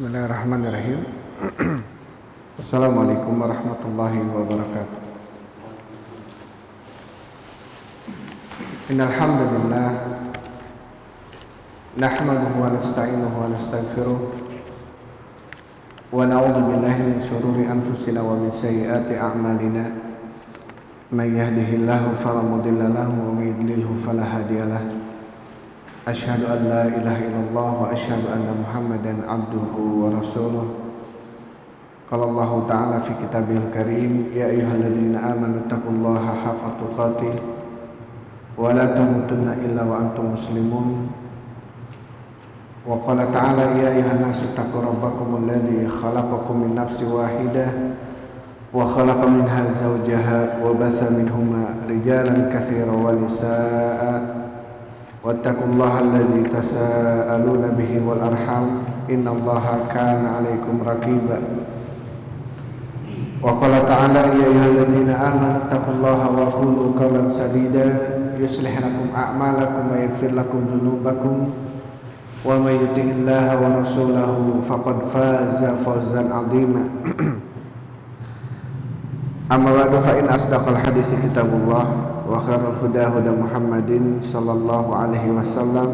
Bismillahirrahmanirrahim. Assalamualaikum warahmatullahi wabarakatuh. Innal hamdalillah nahmaduhu wa nasta'inuhu wa nastaghfiruh wa na'udzu billahi min shururi anfusina wa min sayyiati a'malina. May yahdihillahu fala mudilla lahu wa may yudlilhu fala hadiyalah. Asyhadu an la ilaha illallah wa asyhadu anna Muhammadan abduhu wa rasuluh. Qala Allah ta'ala fi kitabihil karim, ya ayyuhalladzina amanu taqullaha haqqa tuqatih wa la tamutunna illa wa antum muslimun. Wa qala ta'ala ya ayyuhan nasu taqu rabbakumul ladzi khalaqakum min nafsin wahidah wa khalaqa minha zawjaha wa batha minhuma rijalan katsiran wa nisaa'a. Wattaqullaha alladzi tasaaluna bihi wal arham innallaha kana 'alaikum raqiba. Wa qala ta'ala ya ayyuhalladzina amanu taqullaha wa qulu qawlan sadida yuslih lakum a'malakum wa yaghfir lakum dhunubakum wa may yuti'illaha wa rasulahu faqad faza fawzan 'azima. Amma ba'du fa in asdaqal hadithi kitabullah wa khairul huda huda Muhammadin sallallahu alaihi wasallam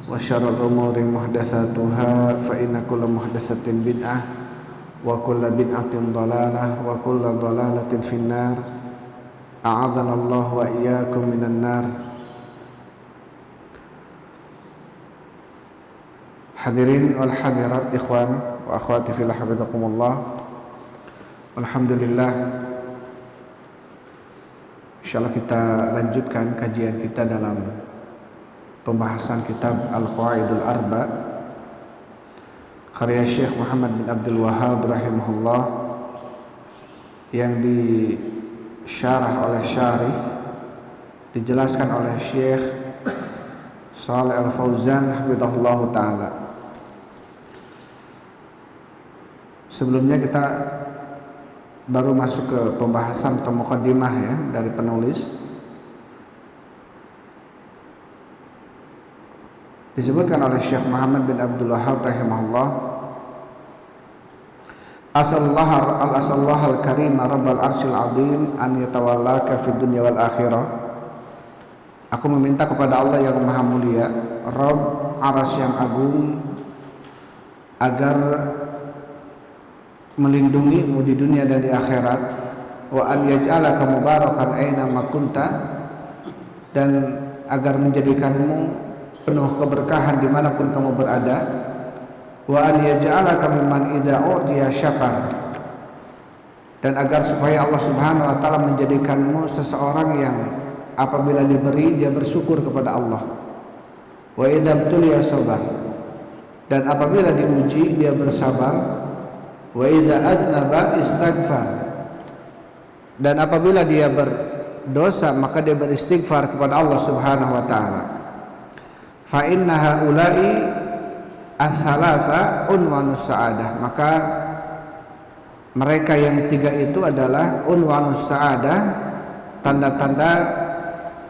wa syarrul umuri muhdatsatuha fa inna kulla muhdatsatin bid'ah wa kulla bid'atin dhalalah wa kulla dhalalatin finnar. A'adzanallahu wa iyyakum minan nar. Hadirin wal hadirat, ikhwan wa akhwati fillah, hafizakumullah. Alhamdulillah, insyaallah kita lanjutkan kajian kita dalam pembahasan kitab Al-Qawaidul Arba karya Syekh Muhammad bin Abdul Wahhab rahimahullah, yang disyarah oleh syarih, dijelaskan oleh Syekh Shalih Al-Fauzan hafizahullah ta'ala. Sebelumnya kita baru masuk ke pembahasan atau muqaddimah ya dari penulis. Disebutkan oleh Syekh Muhammad bin Abdul Wahhab rahimahullah, Asallahu al-karim rabbal arsyil azim an yatawallaka fid dunya wal akhirah. Aku meminta kepada Allah yang maha mulia, Rabb arsy yang agung, agar melindungimu di dunia dan di akhirat, wa an yaj'alaka mubarakan aina ma kunta, dan agar menjadikanmu penuh keberkahan dimanapun kamu berada, wa an yaj'alaka mimman idza u'tiya syakar, dan agar supaya Allah Subhanahu wa taala menjadikanmu seseorang yang apabila diberi dia bersyukur kepada Allah, wa idza btuliya sabar, dan apabila diuji dia bersabar, wa idza adnaba istaghfar, dan apabila dia berdosa maka dia beristighfar kepada Allah Subhanahu wa taala. Fa inna haula'i ats-tsalatsa unwanus sa'adah, maka mereka yang tiga itu adalah unwanus sa'adah, tanda-tanda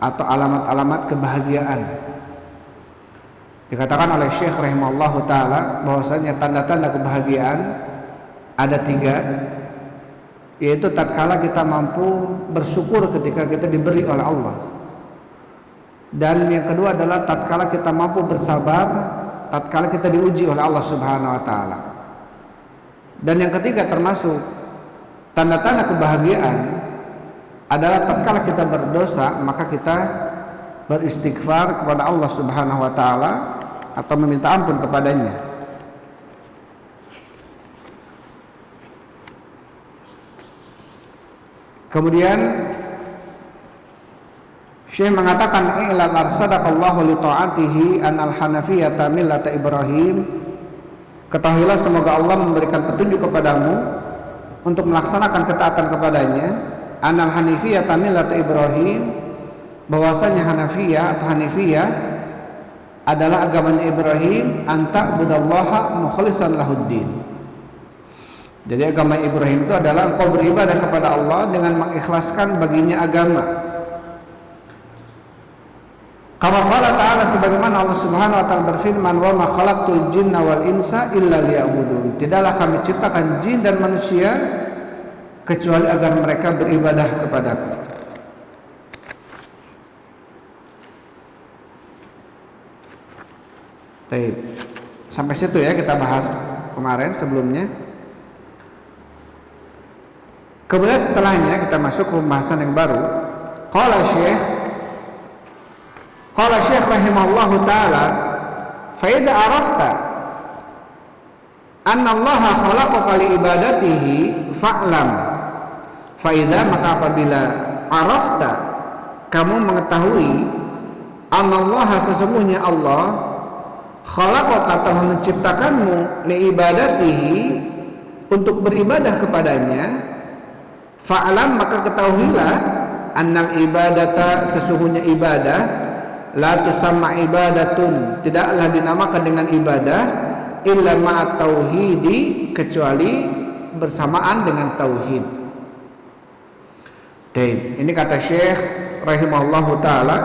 atau alamat-alamat kebahagiaan. Dikatakan oleh Syekh rahimahullahu taala bahwasanya tanda-tanda kebahagiaan ada tiga, yaitu tatkala kita mampu bersyukur ketika kita diberi oleh Allah, dan yang kedua adalah tatkala kita mampu bersabar tatkala kita diuji oleh Allah Subhanahu wa taala, dan yang ketiga termasuk tanda-tanda kebahagiaan adalah tatkala kita berdosa maka kita beristighfar kepada Allah Subhanahu wa taala atau meminta ampun kepadanya. Kemudian Syekh mengatakan, i'lam arsadaqallahu li ta'atihi anal hanafiyyata millata Ibrahim. Ketahuilah semoga Allah memberikan petunjuk kepadamu untuk melaksanakan ketaatan kepadanya, anal hanafiyyata millata Ibrahim, bahwasanya Hanafiyah atau Hanifiyah adalah agamanya Ibrahim, anta budallaha mukhlishan lahuddin. Jadi agama Ibrahim itu adalah engkau beribadah kepada Allah dengan mengikhlaskan baginya agama. Kama qala ta'ala, sebagaimana Allah Subhanahu wa taala berfirman, "Wa ma khalaqtul jinna wal insa illa liya'budun." Tidaklah kami ciptakan jin dan manusia kecuali agar mereka beribadah kepadaku. Baik. Sampai situ ya kita bahas kemarin sebelumnya. Kemudian setelahnya kita masuk ke pembahasan yang baru. Qala Syekh rahimahullahu taala, fa idza arafta anna Allah khalaqaka li ibadatihi fa'lam. Fa idza, maka apabila arafta, kamu mengetahui, anna Allah, sesungguhnya Allah, khalaqaka, telah menciptakanmu li ibadatihi, untuk beribadah kepadanya, fa'lam, maka ketahuilah, annal ibadata, sesungguhnya ibadah, la tusamma ibadatun, tidaklah dinamakan dengan ibadah, illa ma'at tauhidi, kecuali bersamaan dengan tauhid. Ini kata Syekh rahimahullahu taala,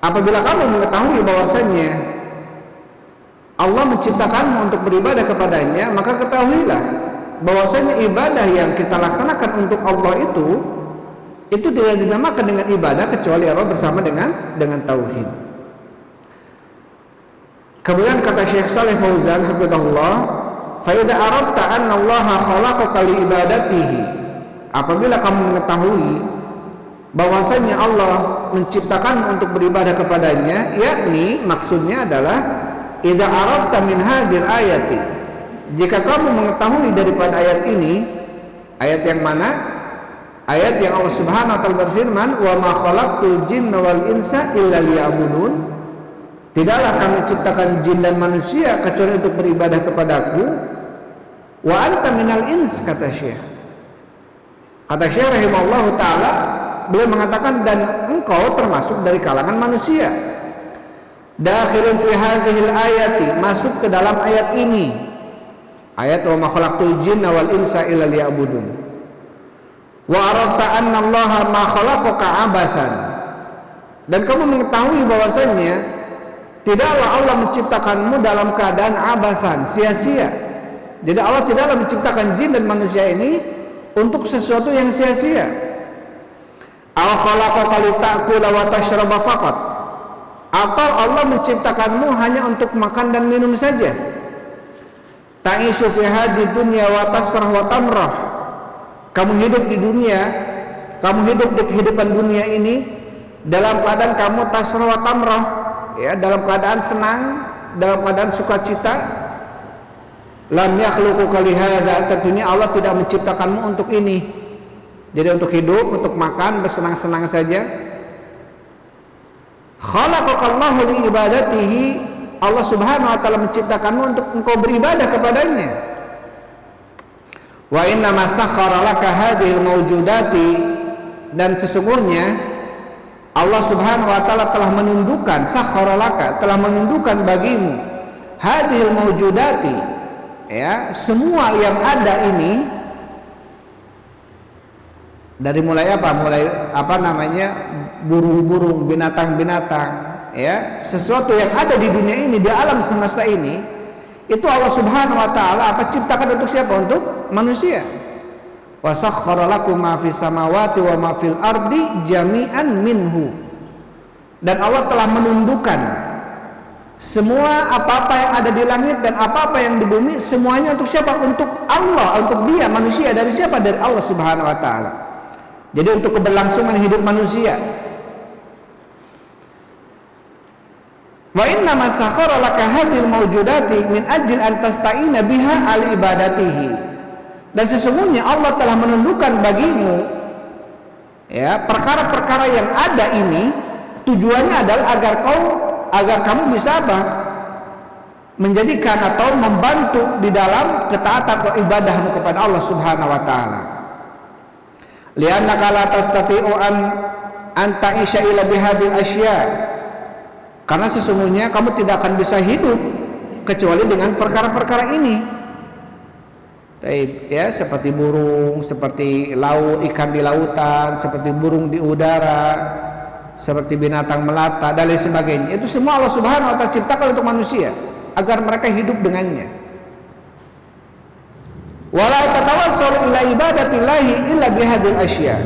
apabila kamu mengetahui bahwasanya Allah menciptakanmu untuk beribadah kepadanya, maka ketahuilah bahwasanya ibadah yang kita laksanakan untuk Allah itu tidak dinamakan dengan ibadah kecuali Allah bersama dengan tauhid. Kemudian kata Syekh Shalih Fauzan hafizahullah, fa idza arafta anna Allah khalaqaka li ibadatihi, apabila kamu mengetahui bahwasanya Allah menciptakan untuk beribadah kepadanya, yakni maksudnya adalah idza arafta min hadir ayati, jika kamu mengetahui daripada ayat ini, ayat yang mana? Ayat yang Allah Subhanahu wa taala berfirman, "Wa ma khalaqtul jinna wal insa illa liya'budun." Tidaklah kami ciptakan jin dan manusia kecuali untuk beribadah kepadaku. Wa anta minal ins, kata Syekh. Kata Syekh rahimahullahu taala, beliau mengatakan, dan engkau termasuk dari kalangan manusia. Dakhilun fi hadhil ayati, masuk ke dalam ayat ini. Ayat wa ma khalaqtul jinna wal insa illa liya'budun. Wa arafta anna Allah ma khalaqaka abathan, dan kamu mengetahui bahwasanya tidaklah Allah menciptakanmu dalam keadaan abathan, sia-sia. Jadi Allah tidaklah menciptakan jin dan manusia ini untuk sesuatu yang sia-sia. Aw khalaqaka lita'kula wa tashraba faqat, atau Allah menciptakanmu hanya untuk makan dan minum saja. Ta'ishu fi hadhihi dunya wa tasrah wa tamrah, kamu hidup di dunia, kamu hidup di kehidupan dunia ini dalam keadaan kamu tasrah wa tamrah, ya, dalam keadaan senang, dalam keadaan sukacita. Lam yakhluquka lihadza, tentunya Allah tidak menciptakanmu untuk ini. Jadi untuk hidup, untuk makan, bersenang-senang saja. Khalaqakallahu li ibadatihi, Allah Subhanahu wa taala menciptakanmu untuk engkau beribadah kepadanya. Wa inna ma sakhkhara laka hadhil mawjudati, dan sesungguhnya Allah Subhanahu wa taala telah menundukkan, sakhkhara laka, telah menundukkan bagimu, hadhil mawjudati, ya, semua yang ada ini, dari mulai apa? Mulai burung-burung, binatang-binatang, ya, sesuatu yang ada di dunia ini, di alam semesta ini, itu Allah Subhanahu wa taala ciptakan untuk siapa? Untuk manusia. Wa sakhkhara lakum ma fis samawati wa ma fil ardi jami'an minhu, dan Allah telah menundukkan semua apa-apa yang ada di langit dan apa-apa yang di bumi, semuanya untuk siapa? Untuk Allah, untuk dia, manusia. Dari siapa? Dari Allah Subhanahu wa taala. Jadi untuk keberlangsungan hidup manusia. Wa inna ma sakhkhara laka hadhil mawjudati min ajli an tasta'ina biha al ibadatihi, dan sesungguhnya Allah telah menundukkan bagimu, ya, perkara-perkara yang ada ini, tujuannya adalah agar kamu bisa apa? Menjadikan atau membantu di dalam ketaatan atau ibadahmu kepada Allah Subhanahu wa taala. Li'annaka la tastati'u an ta'isha ila bihadil asya, karena sesungguhnya kamu tidak akan bisa hidup kecuali dengan perkara-perkara ini. Ya, seperti burung, seperti laut, ikan di lautan, seperti burung di udara, seperti binatang melata dan lain sebagainya. Itu semua Allah Subhanahu wa taala ciptakan untuk manusia agar mereka hidup dengannya. Wala tatawassalu ila ibadatillahi illa bihadzal asya.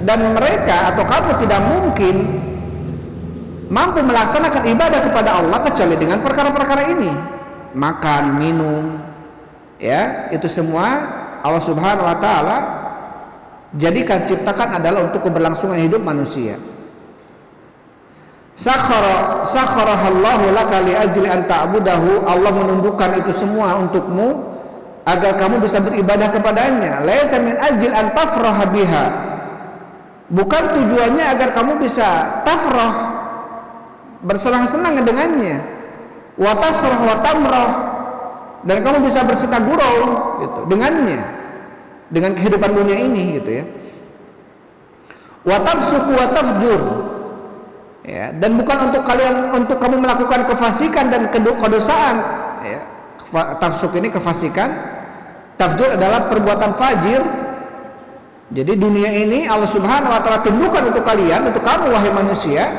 Dan mereka atau kamu tidak mungkin mampu melaksanakan ibadah kepada Allah kecuali dengan perkara-perkara ini. Makan, minum, ya, itu semua Allah Subhanahu wa taala jadikan, ciptakan adalah untuk keberlangsungan hidup manusia. Sakharahallahu laka li ajli an ta'budahu. Allah menundukkan itu semua untukmu agar kamu bisa beribadah kepadanya. Laisa min ajli an tafraha biha. Bukan tujuannya agar kamu bisa tafrah, bersenang-senang dengannya. Wa tasrah wa tamrah, dan kamu bisa bersita gurau gitu dengannya, dengan kehidupan dunia ini gitu ya. Wa tafsuku wa tafjur, ya, dan bukan untuk kamu melakukan kefasikan dan kedosaan, ya. Tafsuk ini kefasikan, tafjur adalah perbuatan fajir. Jadi dunia ini Allah Subhanahu wa taala tundukkan untuk kalian, untuk kamu wahai manusia,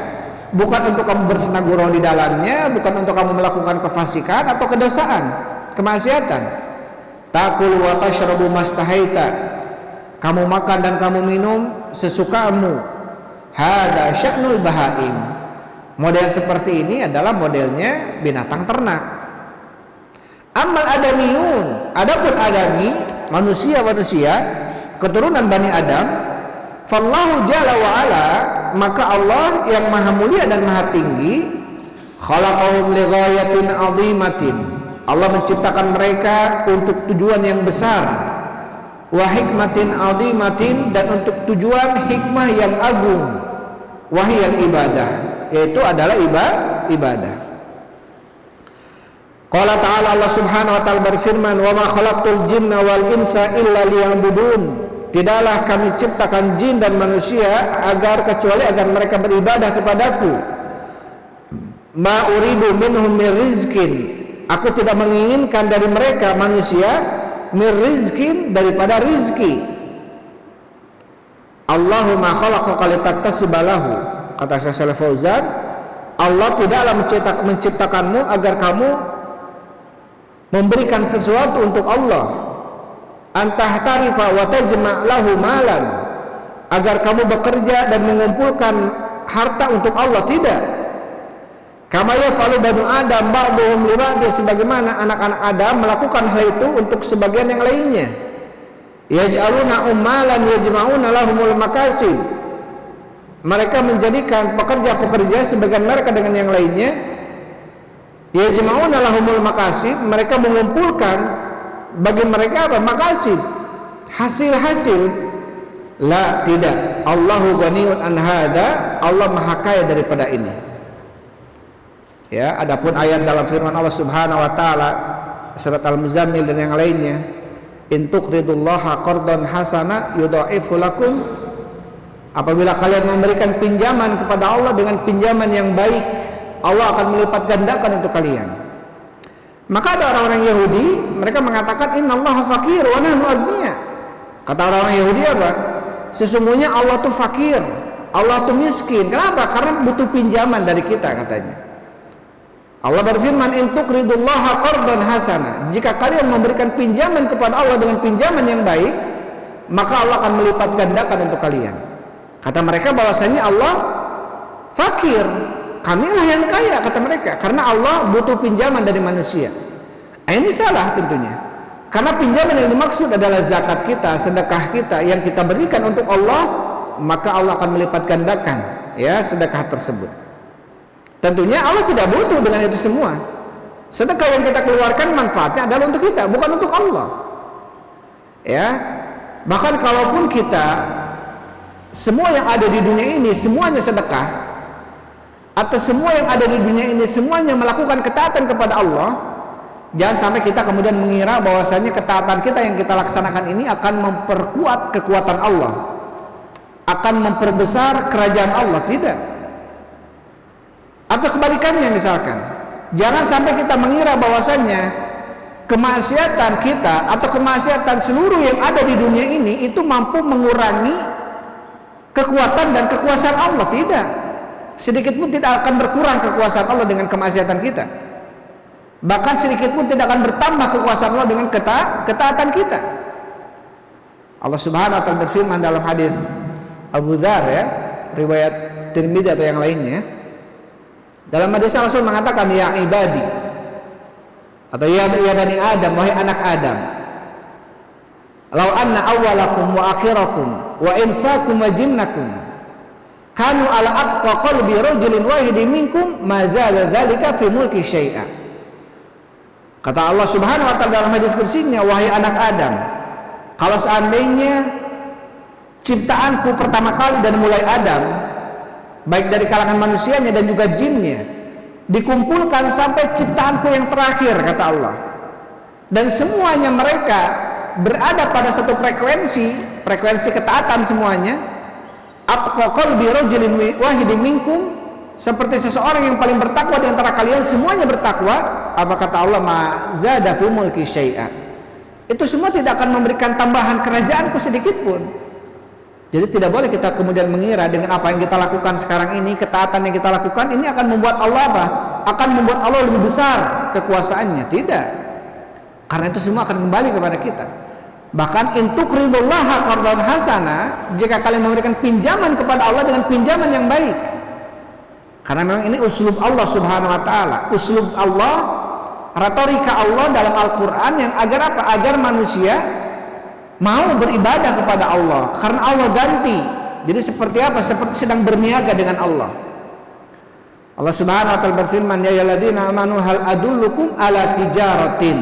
bukan untuk kamu bersenang gurau di dalamnya, bukan untuk kamu melakukan kefasikan atau kedosaan, kemaksiatan. Takul wa tashrabu mastahaita, kamu makan dan kamu minum sesukamu. Hada sya'nul bahaim. Model seperti ini adalah modelnya binatang ternak. Amal adamiyun, adapun adami, manusia keturunan Bani Adam, fallahu jalla wa ala, maka Allah yang maha mulia dan maha tinggi, khalaqahum li ghayatin 'azimatin. Allah menciptakan mereka untuk tujuan yang besar, wa hikmatin 'azimatin, dan untuk tujuan hikmah yang agung, wahiyal ibadah, yaitu adalah ibadah. Qala ta'ala, Allah Subhanahu wa taala berfirman, wa ma khalaqtul jinna wal insa illa liya'budun. Tidaklah kami ciptakan jin dan manusia kecuali agar mereka beribadah kepadaku. Ma uridu minhum min rizkin, aku tidak menginginkan dari mereka manusia min rizkin, daripada rizki. Allahumma khalaqaka litaktasibalahu, kata Syekh Shalih Fauzan, Allah tidaklah menciptakanmu agar kamu memberikan sesuatu untuk Allah, antahtarifa wa tajma' lahu malan, agar kamu bekerja dan mengumpulkan harta untuk Allah, tidak. Kama yaf'alu banu Adam ba'dhum li ba'd, sebagaimana anak-anak Adam melakukan hal itu untuk sebagian yang lainnya. Yaj'aluna ummalan yajma'una lahumul makasib, mereka menjadikan pekerja-pekerja sebagian mereka dengan yang lainnya. Yajma'una lahumul makasib, mereka mengumpulkan bagi mereka apa? Makasib, hasil-hasil. La, tidak. Allahu ghaniyun an hada, Allah maha kaya daripada ini. Ya, adapun ayat dalam firman Allah Subhanahu wa taala surat Al-Muzammil dan yang lainnya, in tuqridullaha qardan hasana yudha'ifu lakum, apabila kalian memberikan pinjaman kepada Allah dengan pinjaman yang baik, Allah akan melipat gandakan untuk kalian. Maka ada orang-orang Yahudi, mereka mengatakan innallaha faqir wa nahnu aghnia. Kata orang-orang Yahudi apa? Sesungguhnya Allah tuh fakir, Allah tuh miskin. Kenapa? Karena butuh pinjaman dari kita, katanya. Allah berfirman, in tuqridullaha qardan hasana, jika kalian memberikan pinjaman kepada Allah dengan pinjaman yang baik, maka Allah akan melipat gandakan untuk kalian. Kata mereka bahwasanya Allah fakir, kamilah yang kaya, kata mereka, karena Allah butuh pinjaman dari manusia. Ini salah tentunya, karena pinjaman yang dimaksud adalah zakat kita, sedekah kita yang kita berikan untuk Allah, maka Allah akan melipat gandakan, ya, sedekah tersebut. Tentunya Allah tidak butuh dengan itu semua. Sedekah yang kita keluarkan manfaatnya adalah untuk kita, bukan untuk Allah. Ya, bahkan kalaupun kita semua yang ada di dunia ini semuanya sedekah, atau semua yang ada di dunia ini semuanya melakukan ketaatan kepada Allah, jangan sampai kita kemudian mengira bahwasanya ketaatan kita yang kita laksanakan ini akan memperkuat kekuatan Allah, akan memperbesar kerajaan Allah. Tidak. Atau kebalikannya, misalkan, jangan sampai kita mengira bahwasanya kemaksiatan kita atau kemaksiatan seluruh yang ada di dunia ini itu mampu mengurangi kekuatan dan kekuasaan Allah. Tidak. sedikit pun tidak akan berkurang kekuasaan Allah dengan kemaksiatan kita. Bahkan sedikit pun tidak akan bertambah kekuasaan Allah dengan ketaatan kita. Allah Subhanahu wa taala berfirman dalam hadis Abu Dzar, ya, riwayat Tirmidzi atau yang lainnya. Dalam hadis Rasul mengatakan, ya ibadi, atau ya bani Adam, wahai anak Adam, law anna awwalakum wa akhirakum wa insakum wa jinnakum kanu ala aqwa qalbi rajulin wahidin minkum ma zala dzalika fi mulki syai'a. Kata Allah Subhanahu wa taala dalam hadis kursinya, wahai anak Adam, kalau seandainya ciptaanku pertama kali dan mulai Adam, baik dari kalangan manusianya dan juga jinnya, dikumpulkan sampai ciptaanku yang terakhir, kata Allah, dan semuanya mereka berada pada satu frekuensi ketaatan semuanya, aqwa qalbi rajulin wahidin minkum, seperti seseorang yang paling bertakwa di antara kalian, semuanya bertakwa, apa kata Allah, ma zada fi mulki syai'a, itu semua tidak akan memberikan tambahan kerajaanku sedikit pun. Jadi tidak boleh kita kemudian mengira dengan apa yang kita lakukan sekarang ini, ketaatan yang kita lakukan ini akan membuat Allah apa? Akan membuat Allah lebih besar kekuasaannya. Tidak. Karena itu semua akan kembali kepada kita. Bahkan in tuqridullaha qardan hasana, jika kalian memberikan pinjaman kepada Allah dengan pinjaman yang baik. Karena memang ini uslub Allah Subhanahu wa taala, uslub Allah, retorika Allah dalam Al-Qur'an yang agar apa? Agar manusia mau beribadah kepada Allah, karena Allah ganti. Jadi seperti apa? Seperti sedang berniaga dengan Allah. Allah Subhanahu wa taala berfirman, ya ayyuhalladzina amanu hal adullukum ala tijaratin.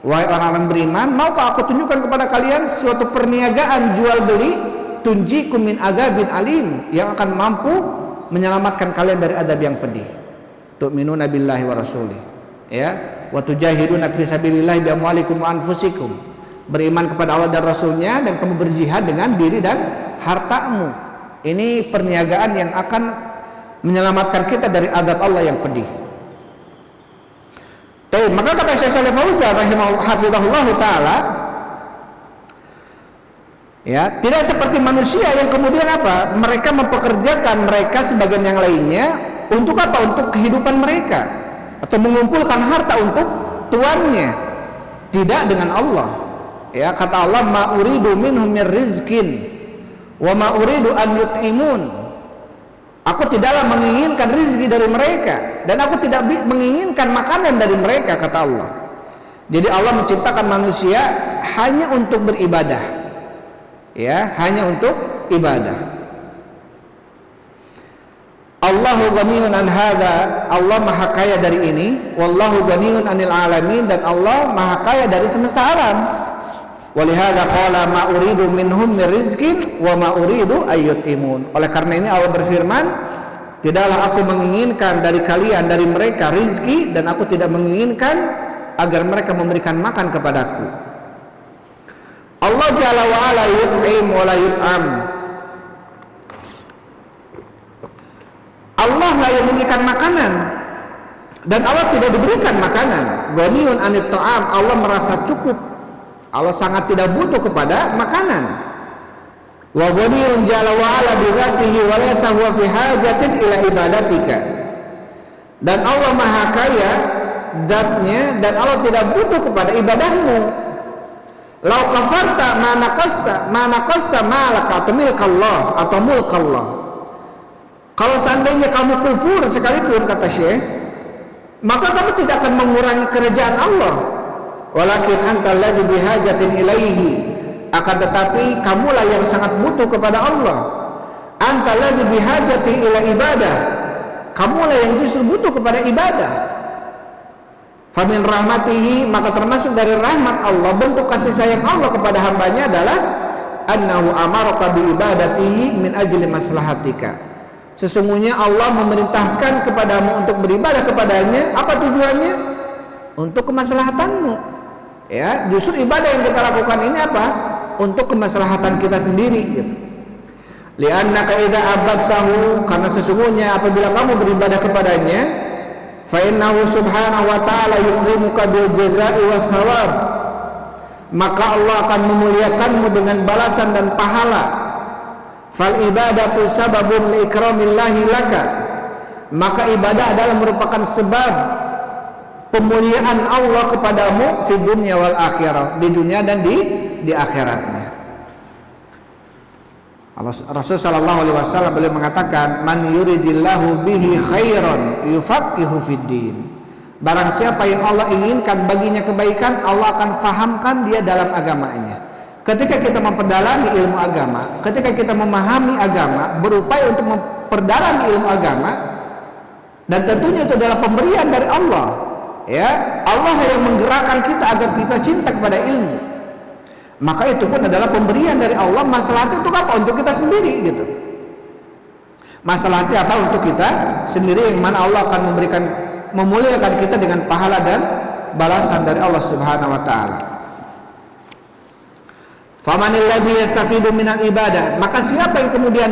Wahai orang-orang beriman, maukah aku tunjukkan kepada kalian suatu perniagaan jual beli, tunjikum min adzabin alim, yang akan mampu menyelamatkan kalian dari adab yang pedih. Tu'minuna billahi wa rasulih, ya, wa tujahiduna fi sabilillah bi amwalikum wa anfusikum. Beriman kepada Allah dan Rasulnya, dan kamu berjihad dengan diri dan hartamu. Ini perniagaan yang akan menyelamatkan kita dari azab Allah yang pedih. Maka kata Syekh Shalih Fauzan rahimahullah taala, ya, tidak seperti manusia yang kemudian apa? Mereka mempekerjakan mereka sebagian yang lainnya untuk apa? Untuk kehidupan mereka, atau mengumpulkan harta untuk tuannya. Tidak dengan Allah. Ya, kata Allah, ma uridu minhum min rizkin wa ma uridu an yut'imun. Aku tidaklah menginginkan rizki dari mereka, dan aku tidak menginginkan makanan dari mereka, kata Allah. Jadi Allah menciptakan manusia hanya untuk beribadah, ya, hanya untuk ibadah. Allahu ghaniyun an hadza, Allah maha kaya dari ini. Wallahu ghaniyun anil alamin, dan Allah maha kaya dari semesta alam. Walihada qala ma uridu minhum min rizqin wa ma uridu ayyutimun. Oleh karena ini Allah berfirman, tidaklah aku menginginkan dari kalian, dari mereka rizki, dan aku tidak menginginkan agar mereka memberikan makan kepadaku. Allah Jalla wa ala yut'im wa la yut'am. Allah lah yang memberikan makanan, dan Allah tidak diberikan makanan. Ghaniyun anit ta'am, Allah merasa cukup, Allah sangat tidak butuh kepada makanan. Wa ghaniyun jalla wa ala bi dzatihi wa laysa huwa fi hajatin ila ibadatika. Dan Allah maha kaya zatnya, dan Allah tidak butuh kepada ibadahmu. Lau kafarta ma naqasta malaka atau milkallah atau mulkallah. Kalau seandainya kamu kufur sekalipun, kata Syekh, maka kamu tidak akan mengurangi kerajaan Allah. Walakin anta alladzi bihajatin ilaihi, akan tetapi kamulah yang sangat butuh kepada Allah. Anta alladzi bihajati ila ibadah, kamulah yang justru butuh kepada ibadah. Famin rahmatihi, maka termasuk dari rahmat Allah, bentuk kasih sayang Allah kepada hambanya adalah annahu amaraka bi ibadatihi min ajli maslahatika. Sesungguhnya Allah memerintahkan kepadamu untuk beribadah kepadanya. Apa tujuannya? Untuk kemaslahatanmu. Ya, justru ibadah yang kita lakukan ini apa? Untuk kemaslahatan kita sendiri, gitu. Li'annaka idza abadtahu, karena sesungguhnya apabila kamu beribadah kepadanya, fa innahu subhanahu wa ta'ala yukrimuka bil jazaa'i was thawab, maka Allah akan memuliakanmu dengan balasan dan pahala. Fal ibadatu sababun li ikramillahi laka, maka ibadah adalah merupakan sebab pemuliaan Allah kepadamu di dunia wal akhirah, di dunia dan di akhiratnya. Rasul sallallahu alaihi wasallam beliau mengatakan, man yuridillahu bihi khairan yufaqihu fiddin. Barang siapa yang Allah inginkan baginya kebaikan, Allah akan fahamkan dia dalam agamanya. Ketika kita memperdalami ilmu agama, ketika kita memahami agama, berupaya untuk memperdalami ilmu agama, dan tentunya itu adalah pemberian dari Allah. Ya, Allah yang menggerakkan kita agar kita cinta kepada ilmu. Maka itu pun adalah pemberian dari Allah. Masalahnya untuk apa? Untuk kita sendiri gitu. Masalahnya apa? Untuk kita sendiri, yang mana Allah akan memuliakan kita dengan pahala dan balasan dari Allah Subhanahu wa taala. Famanil ladzi yastafidu minal ibadah, maka siapa yang kemudian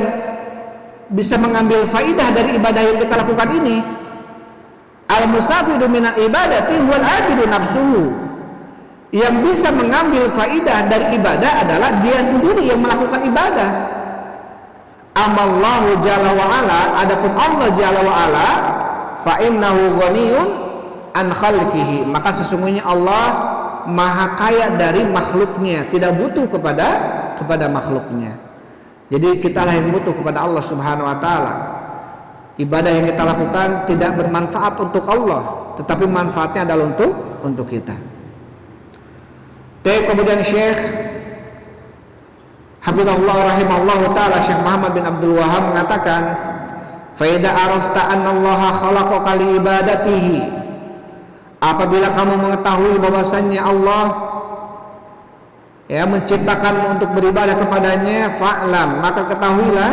bisa mengambil faidah dari ibadah yang kita lakukan ini? Al mustafidu minal ibadati huwal abidu nafsuhu. Yang bisa mengambil faidah dari ibadah adalah dia sendiri yang melakukan ibadah. Amallahu jalla wa ala, adapun Allah jalla wa ala, fa innahu ghaniyun an khalqihi, maka sesungguhnya Allah maha kaya dari makhluknya, tidak butuh kepada makhluknya. Jadi kita lah yang butuh kepada Allah Subhanahu wa taala. Ibadah yang kita lakukan tidak bermanfaat untuk Allah, tetapi manfaatnya adalah untuk kita. Kemudian Syekh Hafizahullah rahimahullah taala, Syekh Muhammad bin Abdul Wahhab mengatakan, fa idza arasta anna Allah khalaqaka li ibadatihi, apabila kamu mengetahui bahwasannya Allah menciptakan untuk beribadah kepadanya, fa'lam, maka ketahuilah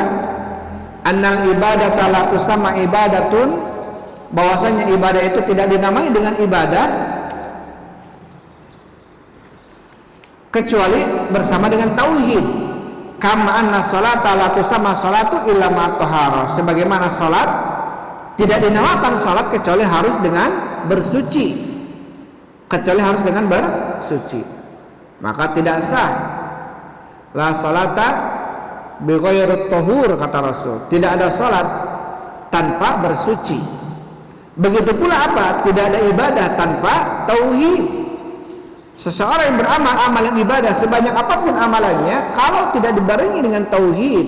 annal ibadata la tusamma ibadatun, bahwasanya ibadah itu tidak dinamai dengan ibadah kecuali bersama dengan tauhid. Kama anna sholata la tusamma sholatu illa ma tahara, sebagaimana salat tidak dinamakan salat kecuali harus dengan bersuci, bersuci, maka tidak sah. La sholata bi ghairi tahur, kata Rasul, tidak ada salat tanpa bersuci. Begitu pula apa? Tidak ada ibadah tanpa tauhid. Seseorang yang beramal amalan ibadah sebanyak apapun amalannya, kalau tidak dibarengi dengan tauhid,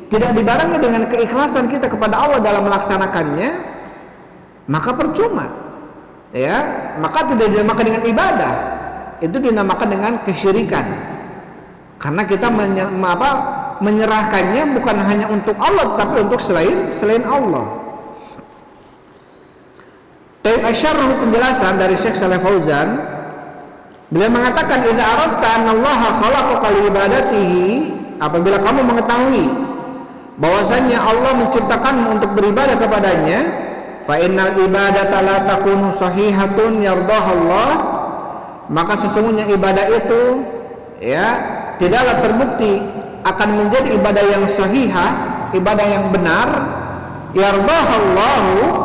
tidak dibarengi dengan keikhlasan kita kepada Allah dalam melaksanakannya, maka percuma. Ya, maka tidak dinamakan dengan ibadah. Itu dinamakan dengan kesyirikan. Karena kita menyerahkannya bukan hanya untuk Allah, tapi untuk selain Allah. Dari asyarah penjelasan dari Syekh Shalih Fauzan, beliau mengatakan, idza arafta annallaha khalaqaka li ibadatihi, apabila kamu mengetahui bahwasanya Allah menciptakanmu untuk beribadah kepadanya, fa innal ibadata la takunu sahihatun yardaha Allah, maka sesungguhnya ibadah itu tidaklah terbukti akan menjadi ibadah yang sahihah, ibadah yang benar, yardaha Allah,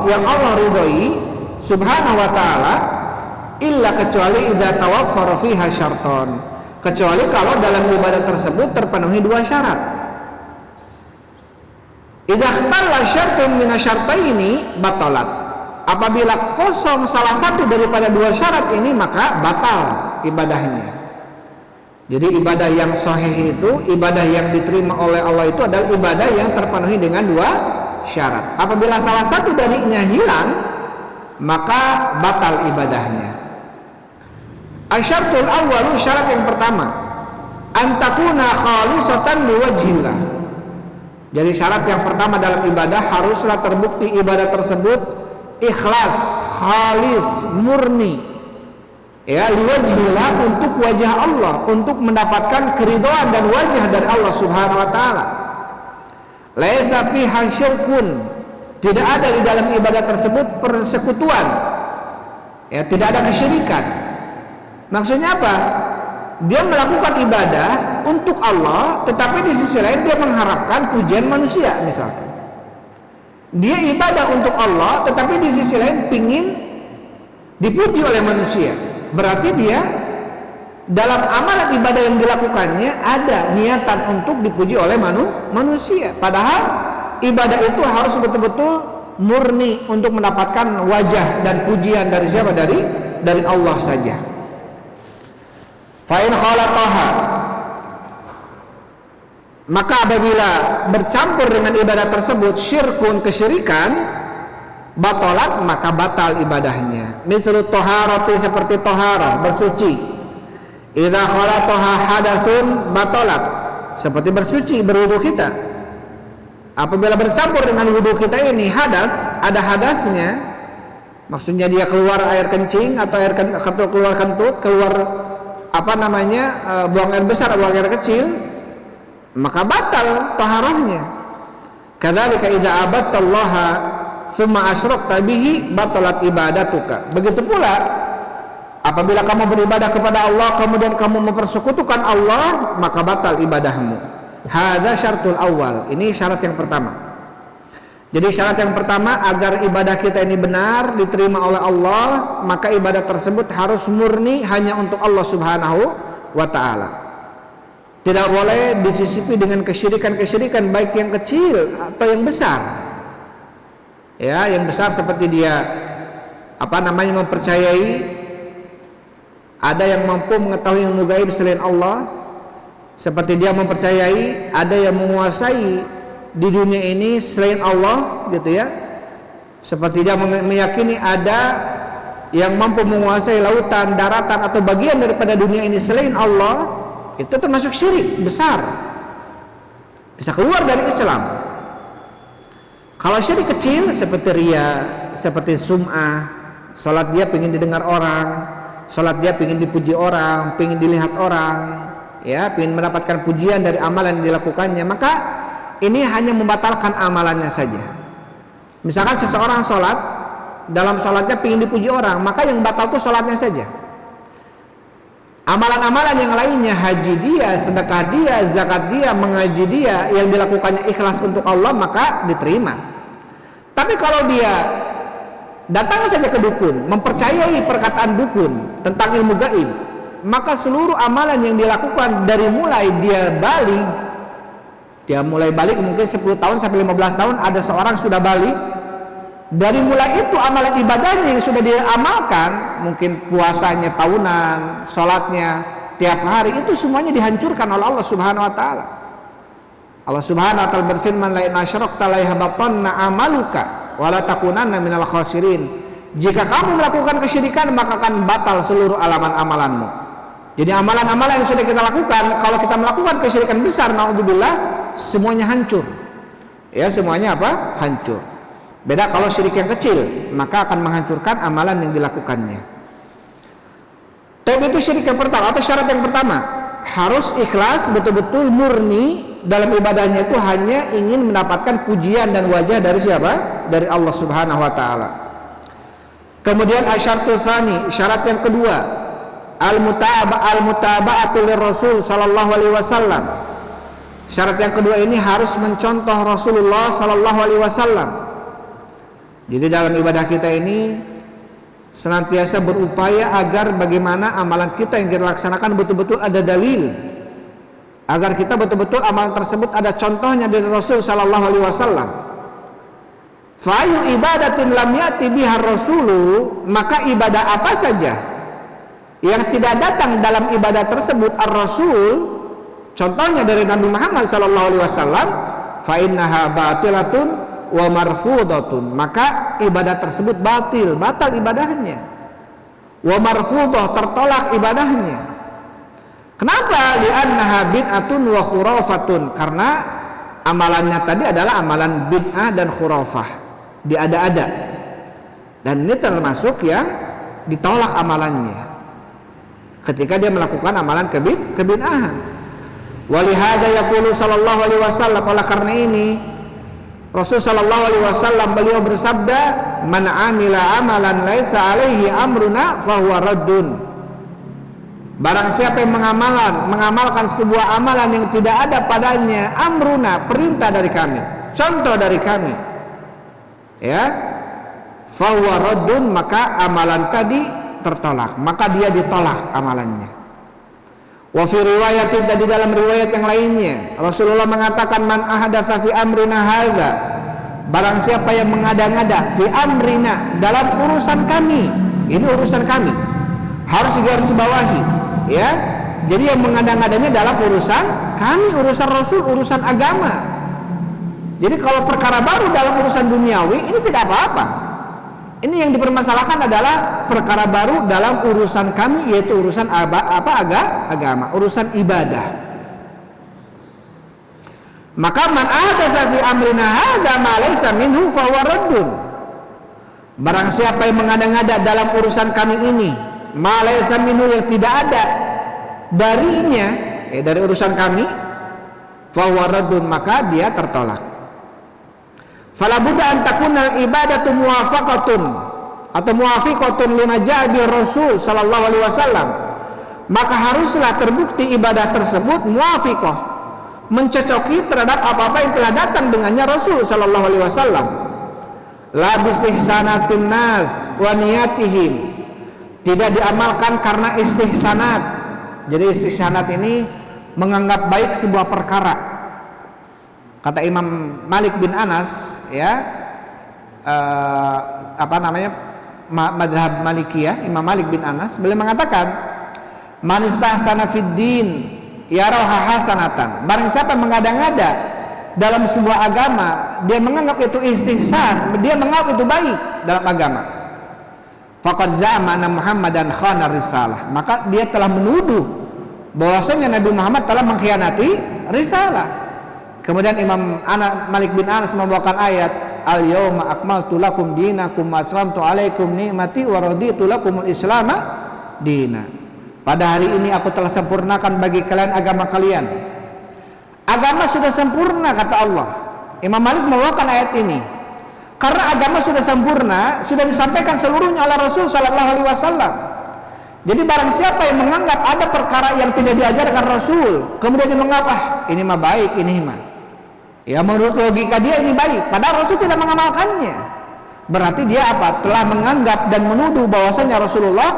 yang Allah ridhoi Subhanahu wa taala, illa kecuali idza tawaffara fiha syarton, kecuali kalau dalam ibadah tersebut terpenuhi dua syarat. Idza ikhtalla syartun min asyartaini batalat, apabila kosong salah satu daripada dua syarat ini, maka batal ibadahnya. Jadi ibadah yang sahih itu, ibadah yang diterima oleh Allah itu adalah ibadah yang terpenuhi dengan dua syarat. Apabila salah satu darinya hilang, maka batal ibadahnya. Asyartul awwalu, syarat yang pertama, antakuna khalisatan liwajhillah. Jadi syarat yang pertama dalam ibadah, haruslah terbukti ibadah tersebut ikhlas, khalis, murni, liwajhillah, untuk wajah Allah, untuk mendapatkan keridhaan dan wajah dari Allah Subhanahu wa taala. Laisa fiha syirkun, tidak ada di dalam ibadah tersebut persekutuan, tidak ada kesyirikan. Maksudnya apa? Dia melakukan ibadah untuk Allah, tetapi di sisi lain dia mengharapkan pujian manusia. Misalkan dia ibadah untuk Allah, tetapi di sisi lain pingin dipuji oleh manusia. Berarti dia dalam amalan ibadah yang dilakukannya ada niatan untuk dipuji oleh manusia. Padahal ibadah itu harus betul-betul murni untuk mendapatkan wajah dan pujian dari siapa? Dari Allah saja. Fa in khalaqaha, maka apabila bercampur dengan ibadah tersebut syirkun, kesyirikan, batalat, maka batal ibadahnya. Mislu taharati, seperti taharah, bersuci. Idza khalaqaha hadatsun batalat, seperti bersuci, berwudu kita. Apabila bercampur dengan wudu kita ini hadas, ada hadasnya, maksudnya dia keluar air kencing atau air keluar kentut, keluar buang air besar, buang air kecil, maka batal taharahnya. Kadzalika idza abadtallaha tsumma asyrakta bihi batalat ibadatuka. Begitu pula apabila kamu beribadah kepada Allah kemudian kamu mempersekutukan Allah, maka batal ibadahmu. Hadza syartul awal. Ini syarat yang pertama. Jadi syarat yang pertama, agar ibadah kita ini benar diterima oleh Allah, maka ibadah tersebut harus murni hanya untuk Allah Subhanahu wa ta'ala. Tidak boleh disisipi dengan kesyirikan-kesyirikan, baik yang kecil atau yang besar. Ya, yang besar seperti dia mempercayai ada yang mampu mengetahui ilmu gaib selain Allah, seperti dia mempercayai ada yang menguasai di dunia ini selain Allah, gitu ya. Seperti dia meyakini ada yang mampu menguasai lautan, daratan atau bagian daripada dunia ini selain Allah, itu termasuk syirik besar, bisa keluar dari Islam. Kalau syirik kecil seperti riya, seperti sum'ah, salat dia pengen didengar orang, salat dia pengen dipuji orang, pengen dilihat orang, ya, pengen mendapatkan pujian dari amalan yang dilakukannya, maka ini hanya membatalkan amalannya saja. Misalkan seseorang sholat, dalam sholatnya ingin dipuji orang, maka yang batal itu sholatnya saja. Amalan-amalan yang lainnya, haji dia, sedekah dia, zakat dia, mengaji dia, yang dilakukannya ikhlas untuk Allah, maka diterima. Tapi kalau dia datang saja ke dukun, mempercayai perkataan dukun tentang ilmu gaib, maka seluruh amalan yang dilakukan dari mulai dia balik mungkin 10 tahun sampai 15 tahun, ada seorang sudah balik, dari mulai itu amalan ibadahnya yang sudah dia amalkan, mungkin puasanya tahunan, sholatnya tiap hari, itu semuanya dihancurkan oleh Allah Subhanahu wa ta'ala. Allah Subhanahu wa ta'ala berfirman, la in asyrakta la yahbatanna amaluka wa la takunanna minal khasirin. Jika kamu melakukan kesyirikan, maka akan batal seluruh amalanmu. Jadi amalan-amalan yang sudah kita lakukan, kalau kita melakukan kesyirikan besar, naudzubillah, semuanya hancur. Ya, semuanya hancur. Beda kalau syirik yang kecil, maka akan menghancurkan amalan yang dilakukannya. Tapi itu syirik yang pertama atau syarat yang pertama, harus ikhlas, betul-betul murni dalam ibadahnya, itu hanya ingin mendapatkan pujian dan wajah dari siapa? Dari Allah Subhanahu wa ta'ala. Kemudian asyaratul tsani, syarat yang kedua, al-mutaba'atu lirrasul sallallahu alaihi wasallam. Syarat yang kedua ini harus mencontoh Rasulullah sallallahu alaihi wasallam. Jadi dalam ibadah kita ini senantiasa berupaya agar bagaimana amalan kita yang kita laksanakan betul-betul ada dalil, agar kita betul-betul amalan tersebut ada contohnya dari Rasul sallallahu alaihi wasallam. Fa ayu ibadatin lam yati biha rasulu, maka ibadah apa saja yang tidak datang dalam ibadah tersebut ar-rasul, contohnya dari Nabi Muhammad SAW, fa innaha batilatun wa marfudatun, maka ibadah tersebut batal ibadahnya, wa marfudah, tertolak ibadahnya. Kenapa? Li'annaha bid'atun wa khurafatun, karena amalannya tadi adalah amalan bid'ah dan khurafah, diada-ada, dan ini termasuk yang ditolak amalannya ketika dia melakukan amalan kebid'ahan. Walihada yaqulu sallallahu alaihi wasallam, oleh karena ini Rasul sallallahu alaihi wasallam beliau bersabda, man amila amalan laisa alaihi amruna fahuwa raddun. Barang siapa yang mengamalkan sebuah amalan yang tidak ada padanya amruna, perintah dari kami, contoh dari kami, ya, fahuwa raddun, maka amalan tadi tertolak, maka dia ditolak amalannya. Wa fi riwayatin, dan di dalam riwayat yang lainnya Rasulullah mengatakan, man ahdatsa fi amrina hadza barang siapa yang mengada-ngada fi amrina, dalam urusan kami, ini urusan kami, harus digarisbawahi, ya. Jadi yang mengada-ngadanya dalam urusan kami, urusan Rasul, urusan agama. Jadi kalau perkara baru dalam urusan duniawi ini tidak apa-apa. Ini yang dipermasalahkan adalah perkara baru dalam urusan kami, yaitu urusan agama, urusan ibadah. Maka man ahdatsa fi amrina hadza ma laysa minhu fa huwa raddun. Barang siapa yang mengada-ngada dalam urusan kami ini, ma laysa minhu, yang tidak ada darinya, dari urusan kami, fa huwa raddun, maka dia tertolak. Fala budda an takuna ibadatu muwafaqatun atau muwafiqatun lima ja'a bi Rasul sallallahu alaihi wasallam. Maka haruslah terbukti ibadah tersebut muwafiqah, mencocoki terhadap apa-apa yang telah datang dengannya Rasul sallallahu alaihi wasallam. La bistihsanatin nas wa niyatihim, tidak diamalkan karena istihsanat. Jadi istihsanat ini menganggap baik sebuah perkara. Kata Imam Malik bin Anas, ya, madhab Malikiyah, Imam Malik bin Anas, beliau mengatakan, man istahsana fid din yaraha hasanatan. Barang siapa mengada-ngada dalam sebuah agama, dia menganggap itu istihsan, dia menganggap itu baik dalam agama. Faqad za'ama anna Muhammadan khana risalah, maka dia telah menuduh bahwasanya Nabi Muhammad telah mengkhianati risalah. Kemudian Imam Malik bin Anas membawakan ayat, al-yauma akmaltu lakum dinakum wa atmamtu alaikum ni'mati wa raditu lakumul islama dina. Pada hari ini aku telah sempurnakan bagi kalian agama kalian. Agama sudah sempurna, kata Allah. Imam Malik membawakan ayat ini karena agama sudah sempurna, sudah disampaikan seluruhnya oleh Rasul sallallahu alaihi wasallam. Jadi barang siapa yang menganggap ada perkara yang tidak diajarkan Rasul, kemudian dia menganggap ini mah baik, ini mah, ya menurut logika dia ini baik, padahal Rasul tidak mengamalkannya, berarti dia apa? Telah menganggap dan menuduh bahwasanya Rasulullah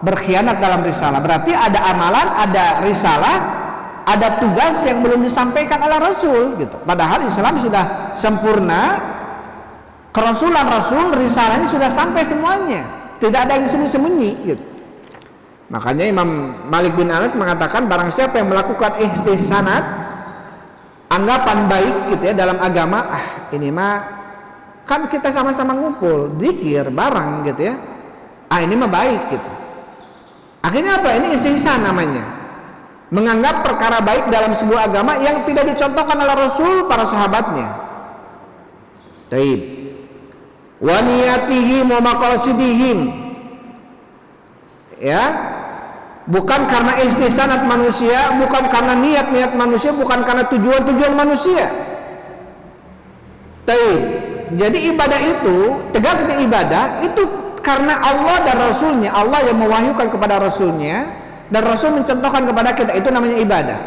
berkhianat dalam risalah. Berarti ada amalan, ada risalah, ada tugas yang belum disampaikan oleh Rasul gitu. Padahal Islam sudah sempurna, kerasulan Rasul, risalahnya sudah sampai semuanya, tidak ada yang sembunyi gitu. Makanya Imam Malik bin Anas mengatakan, barang siapa yang melakukan istihsanat, anggapan baik gitu ya dalam agama, ini mah kan kita sama-sama ngumpul zikir bareng gitu ya, ini mah baik gitu. Akhirnya apa? Ini istihsan namanya, menganggap perkara baik dalam sebuah agama yang tidak dicontohkan oleh Rasul, para sahabatnya. Taib. Wa niyatihim wa maqasidihim, ya, bukan karena istihsanat manusia, bukan karena niat-niat manusia, bukan karena tujuan-tujuan manusia. Taib. Jadi ibadah itu, tegaknya ibadah itu karena Allah dan Rasulnya. Allah yang mewahyukan kepada Rasulnya, dan Rasul mencontohkan kepada kita, itu namanya ibadah.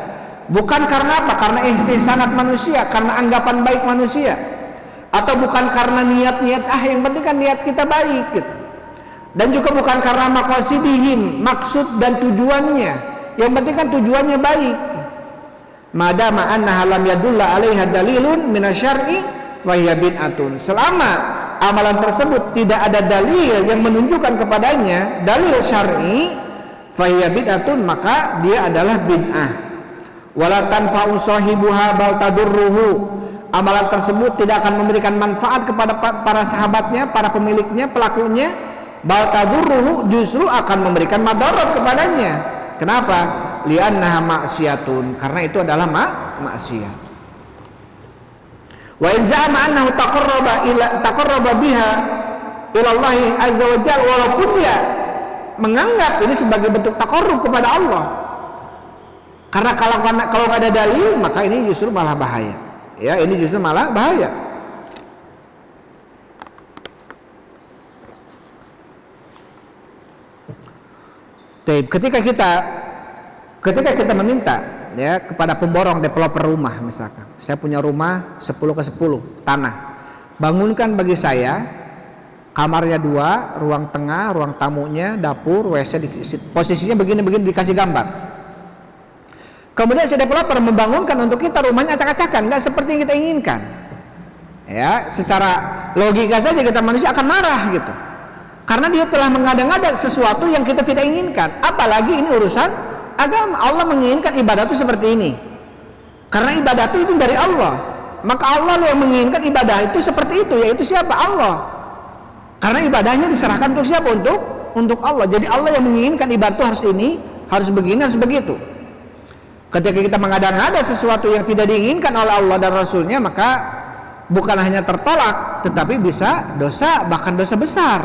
Bukan karena apa? Karena istihsanat manusia, karena anggapan baik manusia, atau bukan karena niat-niat, yang penting kan niat kita baik gitu. Dan juga bukan karena maqasidihim, maksud dan tujuannya, yang penting kan tujuannya baik. Madama annaha lam yadulla 'alaiha dalilun minasyar'i fa hiya bid'atun. Selama amalan tersebut tidak ada dalil yang menunjukkan kepadanya, dalil syar'i, fa hiya bid'atun, maka dia adalah bid'ah. Wala tanfa'u sahibuha bal tadurruhu. Amalan tersebut tidak akan memberikan manfaat kepada para sahabatnya, para pemiliknya, pelakunya. Bal tadurruhu, justru akan memberikan madarat kepadanya. Kenapa? Li'annaha ma'siyatun, karena itu adalah maksiat. Wa in za'ama annahu taqarraba biha ila Allah azza wa jalla, walaupun dia menganggap ini sebagai bentuk taqarrub kepada Allah. Karena kalau nggak ada dalil, maka ini justru malah bahaya. Ya, ini justru malah bahaya. Ketika kita meminta ya kepada pemborong developer rumah, misalkan saya punya rumah 10x10 tanah, bangunkan bagi saya kamarnya 2, ruang tengah, ruang tamunya, dapur, WC, posisinya begini-begini, dikasih gambar. Kemudian si developer membangunkan untuk kita rumahnya acak-acakan, nggak seperti yang kita inginkan. Ya, secara logika saja kita manusia akan marah gitu. Karena dia telah mengada-ngada sesuatu yang kita tidak inginkan. Apalagi ini urusan agama. Allah menginginkan ibadah itu seperti ini. Karena ibadah itu dari Allah. Maka Allah yang menginginkan ibadah itu seperti itu, yaitu siapa? Allah. Karena ibadahnya diserahkan untuk siapa? Untuk Allah. Jadi Allah yang menginginkan ibadah itu harus ini, harus begini, harus begitu. Ketika kita mengada-ngada sesuatu yang tidak diinginkan oleh Allah dan Rasulnya, maka bukan hanya tertolak, tetapi bisa dosa, bahkan dosa besar.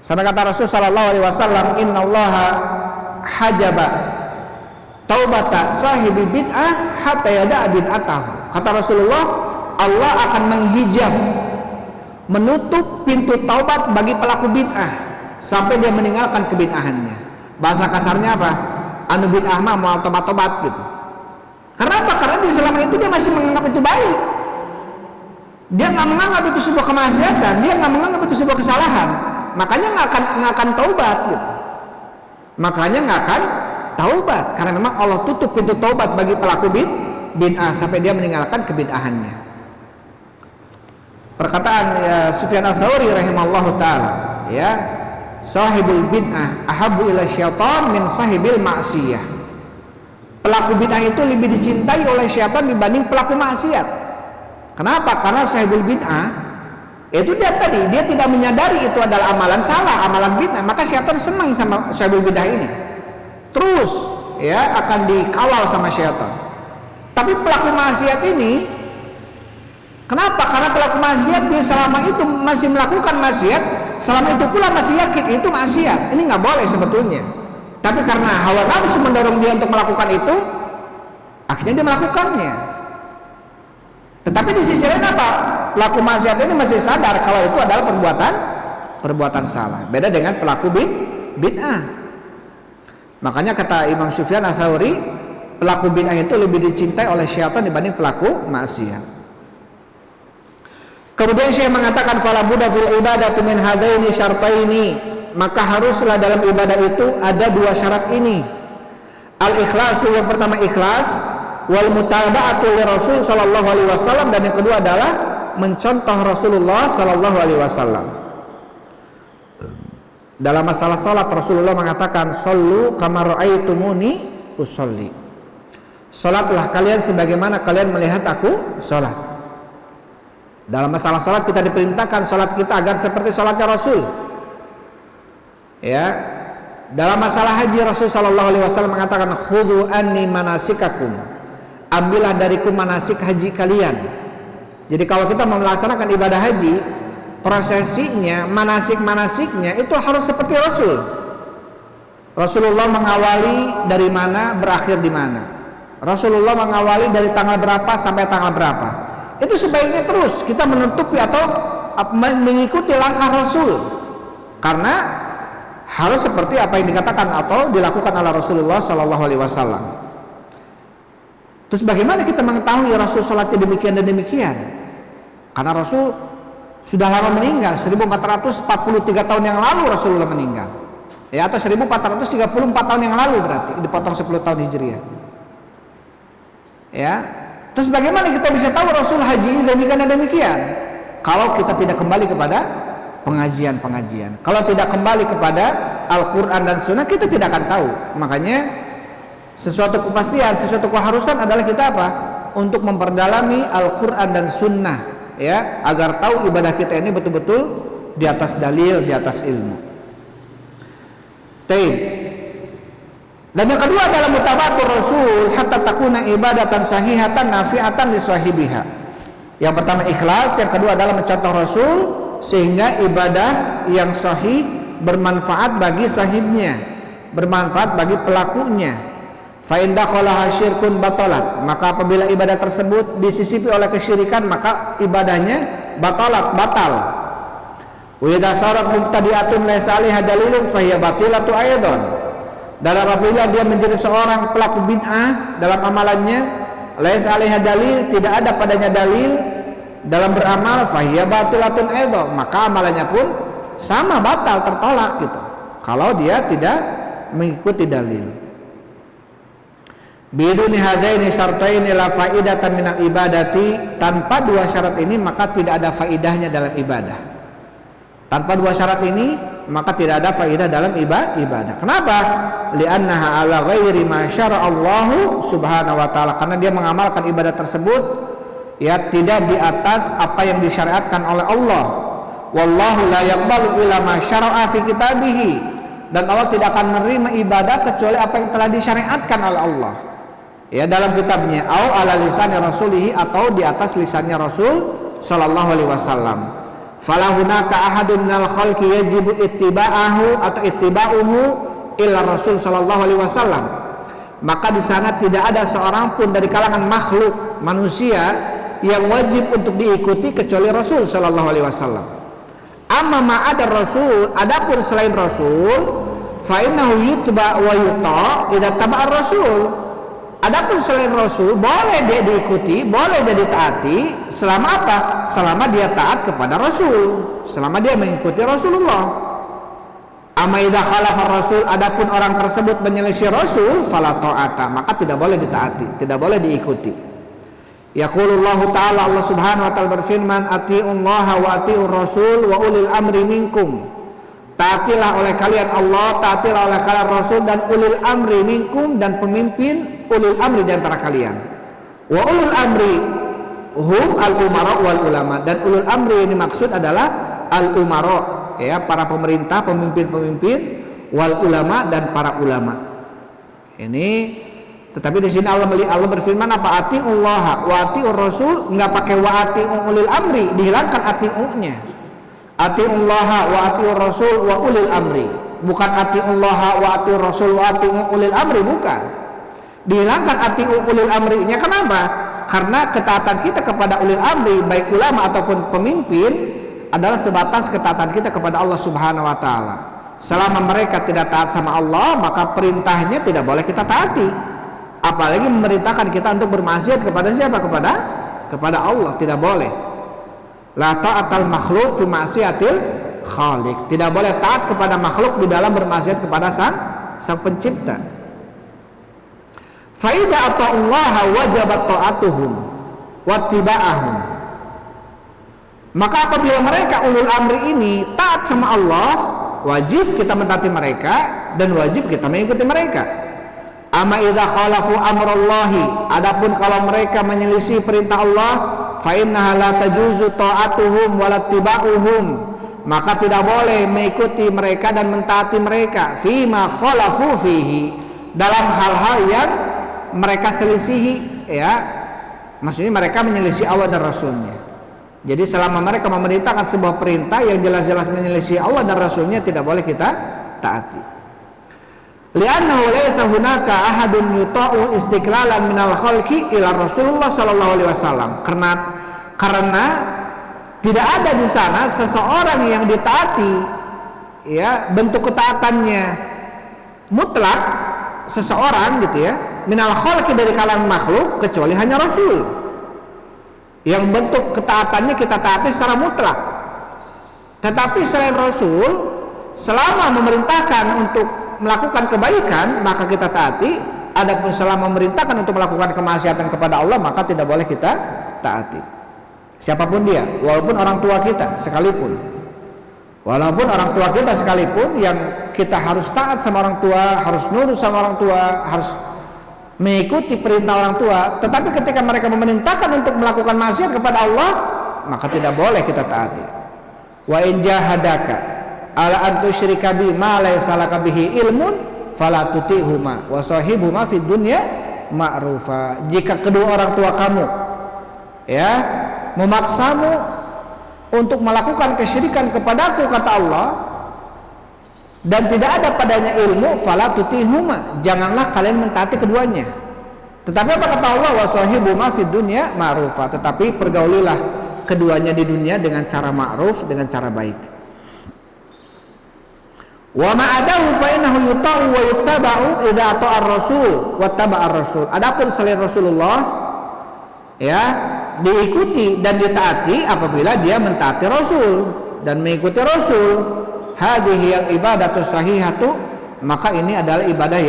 Sampai kata Rasul sallallahu alaihi wasallam, "Innallaha hajaba taubata sahibi bid'ah hatta yada'a bid'atahu." Kata Rasulullah, Allah akan menghijab, menutup pintu taubat bagi pelaku bid'ah sampai dia meninggalkan kebid'ahannya. Bahasa kasarnya apa? Anu bid'ah mah mau tobat-tobat gitu. Karena apa? Karena di selama itu dia masih menganggap itu baik. Dia nggak menganggap itu sebuah kemaksiatan, dia nggak menganggap itu sebuah kesalahan. Makanya nggak akan taubat gitu. Makanya nggak akan taubat karena memang Allah tutup pintu taubat bagi pelaku bid'ah sampai dia meninggalkan kebid'ahannya. Perkataan Sufyan Ats-Tsauri rahimallahu taala, ya, sahibul bid'ah ahabbu ila syaitan min sahibil ma'siyah. Pelaku bid'ah itu lebih dicintai oleh syaitan dibanding pelaku maksiat. Kenapa? Karena sahibul bid'ah itu dia tidak menyadari itu adalah amalan salah, amalan bid'ah, maka syaitan senang sama sahibul bid'ah ini. Terus ya akan dikawal sama syaitan. Tapi pelaku maksiat ini, kenapa? Karena pelaku maksiat dia selama itu masih melakukan maksiat, selama itu pula masih yakin itu maksiat. Ini nggak boleh sebetulnya. Tapi karena hawa nafsu mendorong dia untuk melakukan itu, akhirnya dia melakukannya. Tetapi di sisi lain apa? Pelaku maksiat ini masih sadar kalau itu adalah perbuatan salah. Beda dengan pelaku bid'ah. Makanya kata Imam Sufyan Ats-Tsauri, pelaku bid'ah itu lebih dicintai oleh syaitan dibanding pelaku maksiat. Kemudian Syekh mengatakan fala budda fil ibadati min hadaini syartaini, maka haruslah dalam ibadah itu ada dua syarat ini. Al-ikhlasu, yang pertama ikhlas, wal mutaba'atu li Rasul sallallahu alaihi wasallam, dan yang kedua adalah mencontoh Rasulullah sallallahu alaihi wasallam. Dalam masalah salat Rasulullah mengatakan sallu kama ra'aitumuni usolli. Salatlah kalian sebagaimana kalian melihat aku salat. Dalam masalah salat kita diperintahkan salat kita agar seperti salatnya Rasul. Ya. Dalam masalah haji Rasul sallallahu alaihi wasallam mengatakan khudhu anni manasikakum. Ambillah dariku manasik haji kalian. Jadi kalau kita melaksanakan ibadah haji, prosesinya, manasik-manasiknya itu harus seperti Rasul. Rasulullah mengawali dari mana, berakhir di mana. Rasulullah mengawali dari tanggal berapa sampai tanggal berapa. Itu sebaiknya terus kita menutupi atau mengikuti langkah Rasul. Karena harus seperti apa yang dikatakan atau dilakukan oleh Rasulullah sallallahu alaihi wasallam. Terus bagaimana kita mengetahui Rasul salatnya demikian dan demikian? Karena Rasul sudah lama meninggal, 1443 tahun yang lalu Rasulullah meninggal. Ya, atau 1434 tahun yang lalu berarti dipotong 10 tahun Hijriah. Ya. Terus bagaimana kita bisa tahu Rasul haji demikian dan demikian? Kalau kita tidak kembali kepada pengajian-pengajian. Kalau tidak kembali kepada Al-Qur'an dan Sunnah, kita tidak akan tahu. Makanya sesuatu kepastian, sesuatu keharusan adalah kita apa? Untuk memperdalami Al-Qur'an dan Sunnah, ya, agar tahu ibadah kita ini betul-betul di atas dalil, di atas ilmu. Dan yang kedua adalah mutaba'atur Rasul hatta takuna ibadatan sahihatan nafi'atan li sahibiha. Yang pertama ikhlas, yang kedua adalah mencontoh Rasul sehingga ibadah yang sahih bermanfaat bagi sahibnya, bermanfaat bagi pelakunya. Fa in dakhala syirkun batalat, maka apabila ibadah tersebut disisipi oleh kesyirikan, maka ibadahnya batal. Wa idza sarat mubtadi'atun laysa 'alaiha dalilun fa hiya batilatu aidan. Dan apabila dia menjadi seorang pelaku bid'ah dalam amalannya, laysa 'alaiha dalil, tidak ada padanya dalil dalam beramal, fa hiya batilatun aidan, maka amalannya pun sama, batal, tertolak gitu. Kalau dia tidak mengikuti dalil. Biduni hadaini syartaini la faidatan minal ibadati, tanpa dua syarat ini maka tidak ada faidahnya dalam ibadah. Tanpa dua syarat ini maka tidak ada faidah dalam ibadah. Kenapa? Li'annaha ala ghairi ma syara'allahu subhanahu wa ta'ala, karena dia mengamalkan ibadah tersebut ya tidak di atas apa yang disyariatkan oleh Allah. Wallahu la yaqbalu illa ma syara'a fi kitabihi, dan Allah tidak akan menerima ibadah kecuali apa yang telah disyariatkan oleh Allah ya dalam kitabnya, au ala lisan rasulihi, atau di atas lisannya Rasul sallallahu alaihi wasallam. Fala hunaka ahadun minal khalqi yajibu ittiba'ahu atau ittiba'uhu illa Rasul sallallahu alaihi wasallam. Maka di sana tidak ada seorang pun dari kalangan makhluk manusia yang wajib untuk diikuti kecuali Rasul sallallahu alaihi wasallam. Amma ma'ada Rasul, adapun selain Rasul, fa innahu yutba wa yuta idza taba'a Rasul. Adapun selain Rasul boleh dia diikuti, boleh dia ditaati selama apa? Selama dia taat kepada Rasul, selama dia mengikuti Rasulullah. Amma idza khalafa Rasul, adapun orang tersebut menyelisih Rasul, fala ta'ata, maka tidak boleh ditaati, tidak boleh diikuti. Yaqulullahu ta'ala, Allah subhanahu wa ta'ala berfirman, ati'ullaha wa ati'ur rasul wa ulil amri minkum. Taatilah oleh kalian Allah, taatilah oleh kalian Rasul, dan ulil amri minkum, dan pemimpin ulil amri di antara kalian. Wa ulul amri hum al-umara wal ulama, dan ulul amri ini maksud adalah al-umara ya, para pemerintah, pemimpin-pemimpin, wal ulama, dan para ulama. Ini tetapi di sini Allah berfirman apa? Ati'ullaha wa ati'ur rasul, enggak pakai wa ati'u ulil amri, dihilangkan ati'u-nya. Ati'ullaha wa ati'ur rasul wa ulil amri, bukan ati'ullaha wa ati'ur rasul wa ati'u ulil amri, bukan. Dihilangkan ati'u ulil amri-nya. Kenapa? Karena ketaatan kita kepada ulil amri, baik ulama ataupun pemimpin, adalah sebatas ketaatan kita kepada Allah Subhanahu wa taala. Selama mereka tidak taat sama Allah, maka perintahnya tidak boleh kita taati. Apalagi memerintahkan kita untuk bermaksiat kepada siapa? Kepada Allah, tidak boleh. La ta'atal makhluk fi ma'siyatil khaliq. Tidak boleh taat kepada makhluk di dalam bermaksiat kepada sang pencipta. Fa idza ata'allaha wajabat ta'atuhum wattiba'ahum. Maka apabila mereka ulul amri ini taat sama Allah, wajib kita mentaati mereka dan wajib kita mengikuti mereka. Amma idza khalafu amrallahi, adapun kalau mereka menyelisih perintah Allah, fa innaha la tajuzu ta'atuhum wa lattiba'uhum, maka tidak boleh mengikuti mereka dan mentaati mereka fima khalafu fihi, dalam hal-hal yang mereka selisihi ya, maksudnya mereka menyelisih Allah dan Rasulnya. Jadi selama mereka memerintahkan sebuah perintah yang jelas-jelas menyelisih Allah dan Rasulnya, tidak boleh kita taati. Li'annahu laysa hunaka ahadun yuta'u istiqlalan minal khalqi ila Rasulullah sallallahu alaihi wasallam. Karena tidak ada di sana seseorang yang ditaati ya, bentuk ketaatannya mutlak seseorang gitu ya, minal khalqi, dari kalangan makhluk, kecuali hanya Rasul. Yang bentuk ketaatannya kita taati secara mutlak. Tetapi selain Rasul, selama memerintahkan untuk melakukan kebaikan maka kita taati, adapun selama memerintahkan untuk melakukan kemaksiatan kepada Allah maka tidak boleh kita taati. Siapapun dia, walaupun orang tua kita sekalipun. Walaupun orang tua kita sekalipun, yang kita harus taat sama orang tua, harus nurut sama orang tua, harus mengikuti perintah orang tua, tetapi ketika mereka memerintahkan untuk melakukan maksiat kepada Allah, maka tidak boleh kita taati. Wa in jahadaka ala an tusyrika bi ma laysa laka bihi ilmun fala tuti'huma wa sahibhuma fid dunya ma'rufa. Jika kedua orang tua kamu ya memaksamu untuk melakukan kesyirikan kepadaku, kata Allah, dan tidak ada padanya ilmu, fala tuti'huma, janganlah kalian mentaati keduanya. Tetapi apa kata Allah? Wa sahibhuma fid dunya ma'rufa, tetapi pergaulilah keduanya di dunia dengan cara ma'ruf, dengan cara baik. Wa ma'adahu fa innahu yuta'u wa yuttaba'u idza ata'a ar-rasul wa taba'a ar-rasul. Adapun selain Rasulullah ya, diikuti dan ditaati apabila dia mentaati Rasul dan mengikuti Rasul. Hadhihi al-ibadatu sahihatu, maka ini adalah ibadah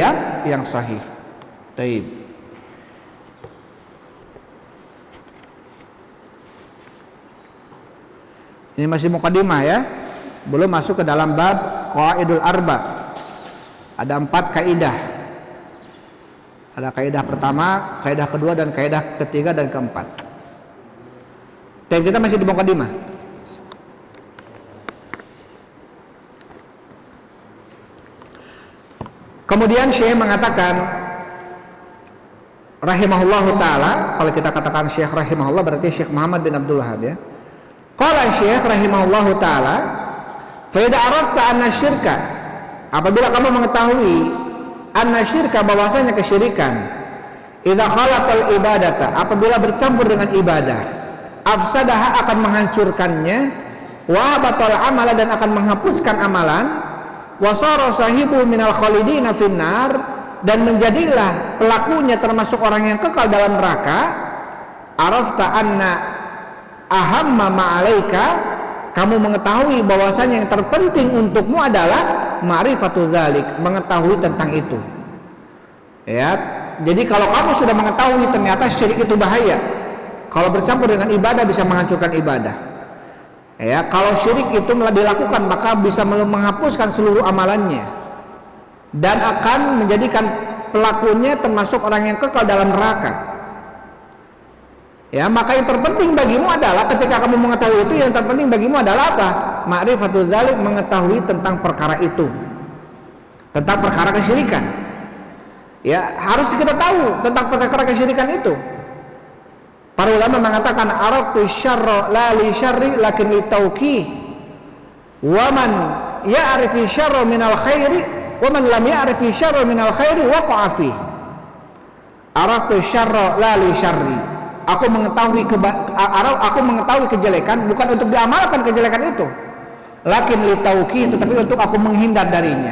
yang sahih. Baik. Ini masih mukadimah ya. Belum masuk ke dalam bab qawaidul arba. Ada 4 kaidah. Ada kaidah pertama, kaidah kedua, dan kaidah ketiga dan keempat. Dan kita masih di mukadimah. Kemudian Syekh mengatakan rahimahullahu taala, kalau kita katakan Syekh rahimahullah berarti Syekh Muhammad bin Abdul Wahhab ya. Qala Syekh rahimahullahu taala, fa idza arafta anna syirka, apabila kamu mengetahui anna syirka bahwasanya kesyirikan, idza khalaqal ibadata, apabila bercampur dengan ibadah, afsadaha akan menghancurkannya, wa batal amala dan akan menghapuskan amalan, wasara sahibu minal khalidina finnar, dan menjadilah pelakunya termasuk orang yang kekal dalam neraka, arafta anna ahamma ma'alaika, kamu mengetahui bahwasanya yang terpenting untukmu adalah ma'rifatul dzalik, mengetahui tentang itu. Ya, jadi kalau kamu sudah mengetahui ternyata syirik itu bahaya, kalau bercampur dengan ibadah bisa menghancurkan ibadah. Ya, kalau syirik itu dilakukan maka bisa menghapuskan seluruh amalannya dan akan menjadikan pelakunya termasuk orang yang kekal dalam neraka. Ya, maka yang terpenting bagimu adalah ketika kamu mengetahui itu, yang terpenting bagimu adalah apa? Ma'rifatul dzalik, mengetahui tentang perkara itu, tentang perkara kesyirikan. Ya, harus kita tahu tentang perkara kesyirikan itu. Para ulama mengatakan araqtu syarra la li syarri lakin li tauqih. Wa man ya'rifu syarra minal khairi wa man lam ya'rifu syarra minal khairi waqa'a fi. Araqtu syarra la li syarri. Aku mengetahui kejelekan bukan untuk diamalkan kejelekan itu. Lakin li tauqih, tetapi untuk aku menghindar darinya.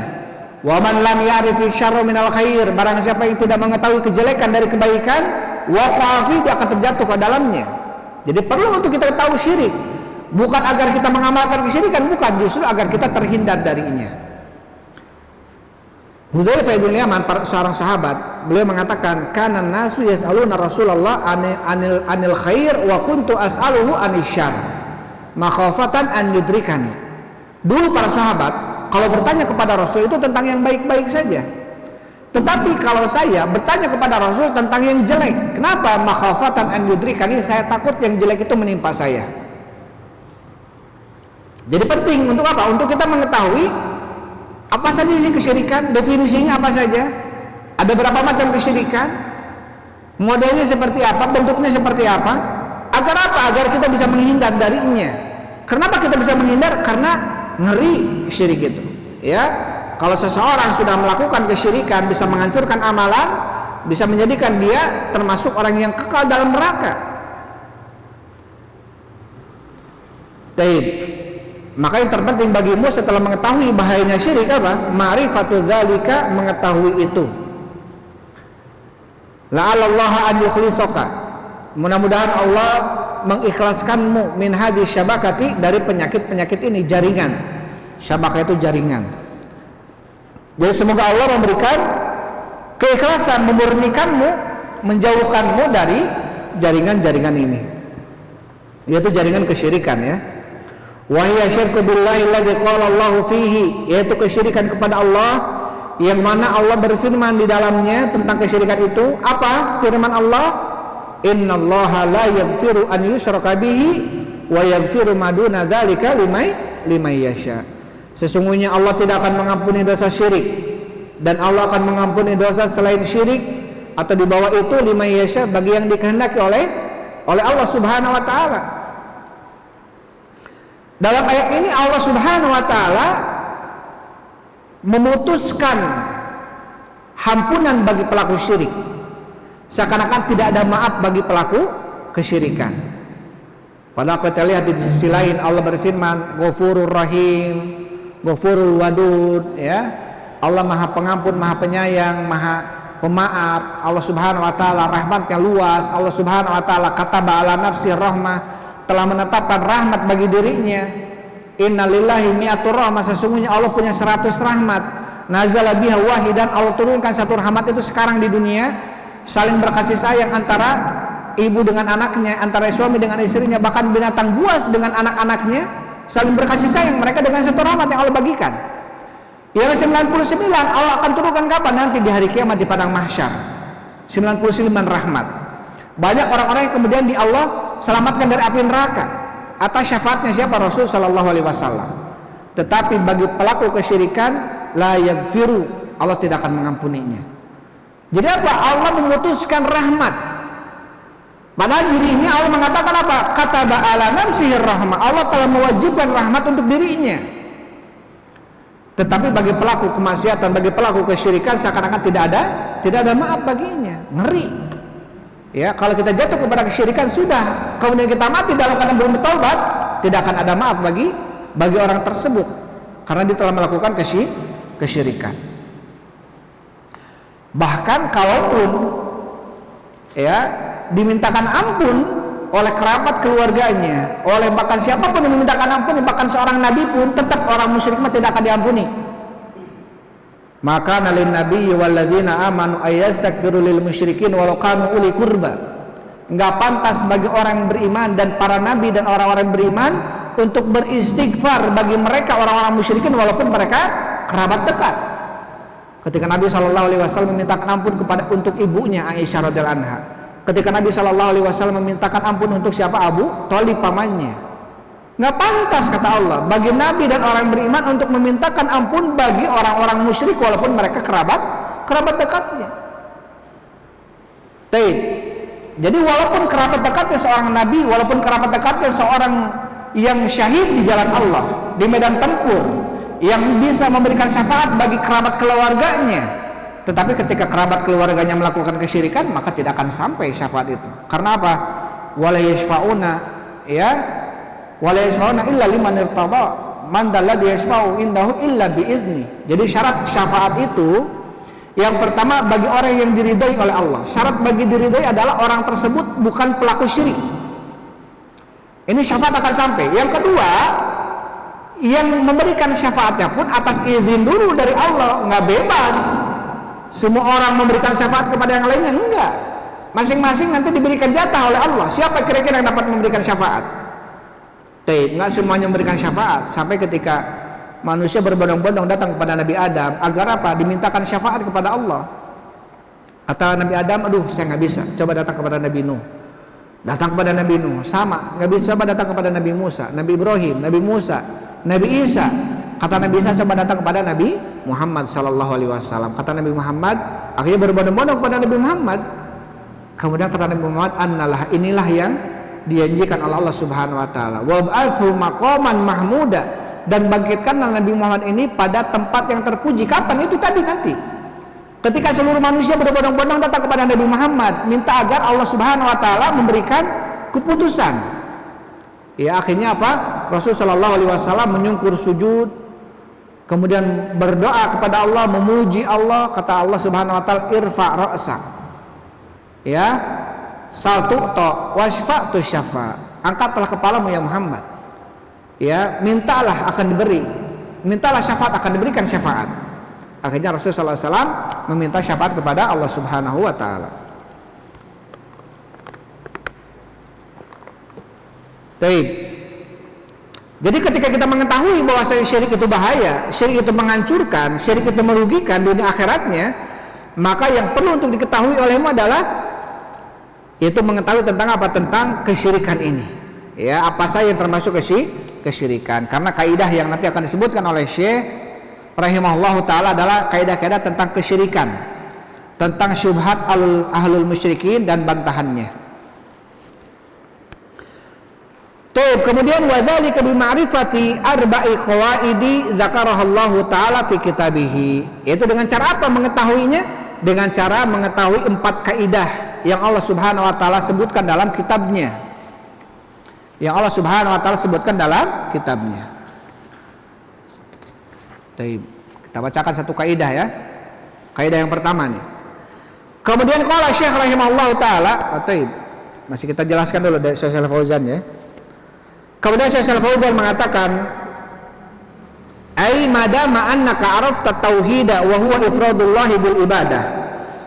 Wa man lam ya'rifu syarra minal khair, barang siapa yang tidak mengetahui kejelekan dari kebaikan, waqafi, dia akan terjatuh ke dalamnya. Jadi perlu untuk kita tahu syirik, bukan agar kita mengamalkan kesyirikan, bukan, justru agar kita terhindar darinya. Hudzaifah bin Yaman, seorang sahabat, beliau mengatakan, kana nasu yas'aluna Rasulullah anil khair wa kuntu as'aluhu anisyar makhafatan an yudrikani. Dulu para sahabat kalau bertanya kepada Rasul itu tentang yang baik-baik saja. Tetapi kalau saya bertanya kepada Rasul tentang yang jelek, kenapa? Makhafatan an yudrikani, saya takut yang jelek itu menimpa saya. Jadi penting untuk apa? Untuk kita mengetahui apa saja sih kesyirikan, definisinya apa saja, ada berapa macam kesyirikan, modelnya seperti apa, bentuknya seperti apa, agar apa? Agar kita bisa menghindar darinya. Kenapa kita bisa menghindar? Karena ngeri syirik itu. Ya, kalau seseorang sudah melakukan kesyirikan bisa menghancurkan amalan, bisa menjadikan dia termasuk orang yang kekal dalam neraka. Baik. Maka yang terpenting bagimu setelah mengetahui bahayanya syirik apa? Ma'rifatul dzalika, mengetahui itu. La'allallaha an yukhlisaka, mudah-mudahan Allah mengikhlaskanmu min hadis syabakati, dari penyakit-penyakit ini, jaringan. Syabakah itu jaringan. Jadi semoga Allah memberikan keikhlasan, memurnikanmu, menjauhkanmu dari jaringan-jaringan ini, yaitu jaringan kesyirikan ya. Wa hiya syirku billahi alladzi qala Allahu fihi, yaitu kesyirikan kepada Allah yang mana Allah berfirman di dalamnya tentang kesyirikan itu. Apa firman Allah? Innallaha la yaghfiru an yushraka bihi wa yaghfiru ma duna dzalika liman yasha. Sesungguhnya Allah tidak akan mengampuni dosa syirik, dan Allah akan mengampuni dosa selain syirik atau di bawah itu liman yasha, bagi yang dikehendaki oleh Allah Subhanahu wa taala. Dalam ayat ini Allah Subhanahu wa taala memutuskan ampunan bagi pelaku syirik, seakan-akan tidak ada maaf bagi pelaku kesyirikan. Padahal kita lihat di sisi lain Allah berfirman, Ghafurur Rahim, Ghafurul Wadud, ya. Allah Maha Pengampun, Maha Penyayang, Maha Pemaaf. Allah Subhanahu wa taala rahmatnya luas. Allah Subhanahu wa taala kataba ala nafsi rahmah, telah menetapkan rahmat bagi dirinya. Innalillahi mi'atur rahmah, sesungguhnya Allah punya 100 rahmat. Nazala biha wahidan, Allah turunkan satu rahmat itu sekarang di dunia. Saling berkasih sayang antara ibu dengan anaknya, antara suami dengan istrinya, bahkan binatang buas dengan anak-anaknya. saling berkasih sayang mereka dengan satu rahmat yang Allah bagikan. Yang 99 Allah akan turunkan kapan? Nanti di hari kiamat di padang mahsyar. 99 rahmat. Banyak orang-orang yang kemudian di Allah selamatkan dari api neraka atas syafaatnya siapa? Rasul sallallahu alaihi wasallam. Tetapi bagi pelaku kesyirikan la yaghfiru, Allah tidak akan mengampuninya. Jadi apa? Allah memutuskan rahmat. Padahal dirinya Allah mengatakan apa? Kataba ala nafsihi rahmah. Allah telah mewajibkan rahmat untuk dirinya. Tetapi bagi pelaku kemaksiatan, bagi pelaku kesyirikan seakan-akan tidak ada maaf baginya. Ngeri. Ya, kalau kita jatuh kepada kesyirikan sudah, kemudian kita mati dalam keadaan belum bertobat, tidak akan ada maaf bagi orang tersebut karena dia telah melakukan kesyirikan. Bahkan kalaupun ya dimintakan ampun oleh kerabat keluarganya, oleh bahkan siapapun yang memintakan ampun, bahkan seorang nabi pun tetap orang musyrik tidak akan diampuni. Maka nalin nabi walladzina amanu ayastaghfiru lil musyrikin walau kanu uli qurba. Enggak pantas bagi orang yang beriman dan para nabi dan orang-orang yang beriman untuk beristighfar bagi mereka orang-orang musyrikin walaupun mereka kerabat dekat. Ketika Nabi SAW memintakan ampun untuk ibunya Aisyah radhiyallahu anha. Ketika Nabi SAW memintakan ampun untuk siapa? Abu Thalib pamannya. Nggak pantas kata Allah bagi Nabi dan orang beriman untuk memintakan ampun bagi orang-orang musyrik walaupun mereka kerabat dekatnya. Jadi walaupun kerabat dekatnya seorang Nabi, walaupun kerabat dekatnya seorang yang syahid di jalan Allah di medan tempur, yang bisa memberikan syafaat bagi kerabat keluarganya, tetapi ketika kerabat keluarganya melakukan kesyirikan maka tidak akan sampai syafaat itu. Karena apa? Wala yashfa'una illa liman irtada man dalladhi yashfa'u indahu illa bi'izni. Jadi syarat syafaat itu yang pertama bagi orang yang diridhai oleh Allah. Syarat bagi diridhai adalah orang tersebut bukan pelaku syirik. Ini syafaat akan sampai. Yang kedua, yang memberikan syafaatnya pun atas izin dulu dari Allah, nggak bebas. Semua orang memberikan syafaat kepada yang lainnya, enggak. Masing-masing nanti diberikan jatah oleh Allah. Siapa kira-kira yang dapat memberikan syafaat? Enggak semuanya memberikan syafaat. Sampai ketika manusia berbondong-bondong datang kepada Nabi Adam, agar apa? Dimintakan syafaat kepada Allah. Kata Nabi Adam, aduh saya nggak bisa. Coba datang kepada Nabi Nuh. Datang kepada Nabi Nuh, sama nggak bisa. Coba datang kepada Nabi Musa, Nabi Ibrahim, Nabi Musa, Nabi Isa. Kata Nabi Isa, coba datang kepada Nabi Muhammad sallallahu alaihi wasallam. Kata Nabi Muhammad, akhirnya berbondong-bondong kepada Nabi Muhammad. Kemudian kata Nabi Muhammad, annalah, inilah yang dijanjikan oleh Allah Subhanahu wa taala. Wab'athu maqaman mahmuda, dan bangkitkanlah Nabi Muhammad ini pada tempat yang terpuji. Kapan? Itu tadi nanti. Ketika seluruh manusia berbondong-bondong datang kepada Nabi Muhammad, minta agar Allah Subhanahu wa taala memberikan keputusan. Ya, akhirnya apa? Rasul sallallahu alaihi wasallam menyungkur sujud, kemudian berdoa kepada Allah, memuji Allah. Kata Allah Subhanahu wa taala, irfa ra'sak. Ya, satu to wasfa'tu syafa'. Angkatlah kepalamu ya Muhammad. Ya, mintalah akan diberi. Mintalah syafaat akan diberikan syafaat. Akhirnya Rasulullah SAW meminta syafaat kepada Allah Subhanahu wa taala. Baik. Jadi ketika kita mengetahui bahwa syirik itu bahaya, syirik itu menghancurkan, syirik itu merugikan dunia akhiratnya, maka yang perlu untuk diketahui olehmu adalah yaitu mengetahui tentang apa? Tentang kesyirikan ini. Ya, apa saja yang termasuk kesyirikan. Karena kaidah yang nanti akan disebutkan oleh Syekh rahimahullahu taala adalah kaidah-kaidah tentang kesyirikan, tentang syubhat ahlul musyrikin dan bantahannya. Kemudian wadzalika bima'rifati arba'i qawaidi dzakarahallahu taala fi kitabih. Yaitu dengan cara apa mengetahuinya? Dengan cara mengetahui 4 kaidah yang Allah Subhanahu wa taala sebutkan dalam kitabnya. Yang Allah Subhanahu wa taala sebutkan dalam kitabnya. Kita bacakan satu kaidah ya. Kaidah yang pertama nih. Kemudian qala Syekh rahimahullahu taala, masih kita jelaskan dulu dari Syekh Al-Fauzan ya. Kemudian Syekh Al-Fauzan mengatakan, ai madama annaka arafta tauhida wa huwa ifradullah bil ibadah.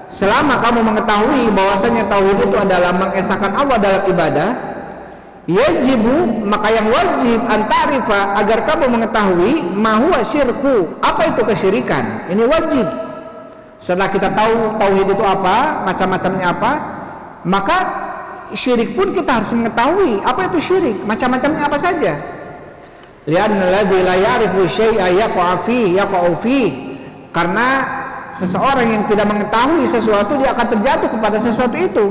Selama kamu mengetahui bahwasanya tauhid itu adalah mengesahkan Allah dalam ibadah, yajibu, maka yang wajib antarifa, agar kamu mengetahui ma huwa syirku, apa itu kesyirikan. Ini wajib. Setelah kita tahu tauhid itu apa, macam-macamnya apa, maka syirik pun kita harus mengetahui apa itu syirik, macam-macamnya apa saja. Li'anna alladzi la ya'rifu syai'a yaqa'u fihi, karena seseorang yang tidak mengetahui sesuatu dia akan terjatuh kepada sesuatu itu.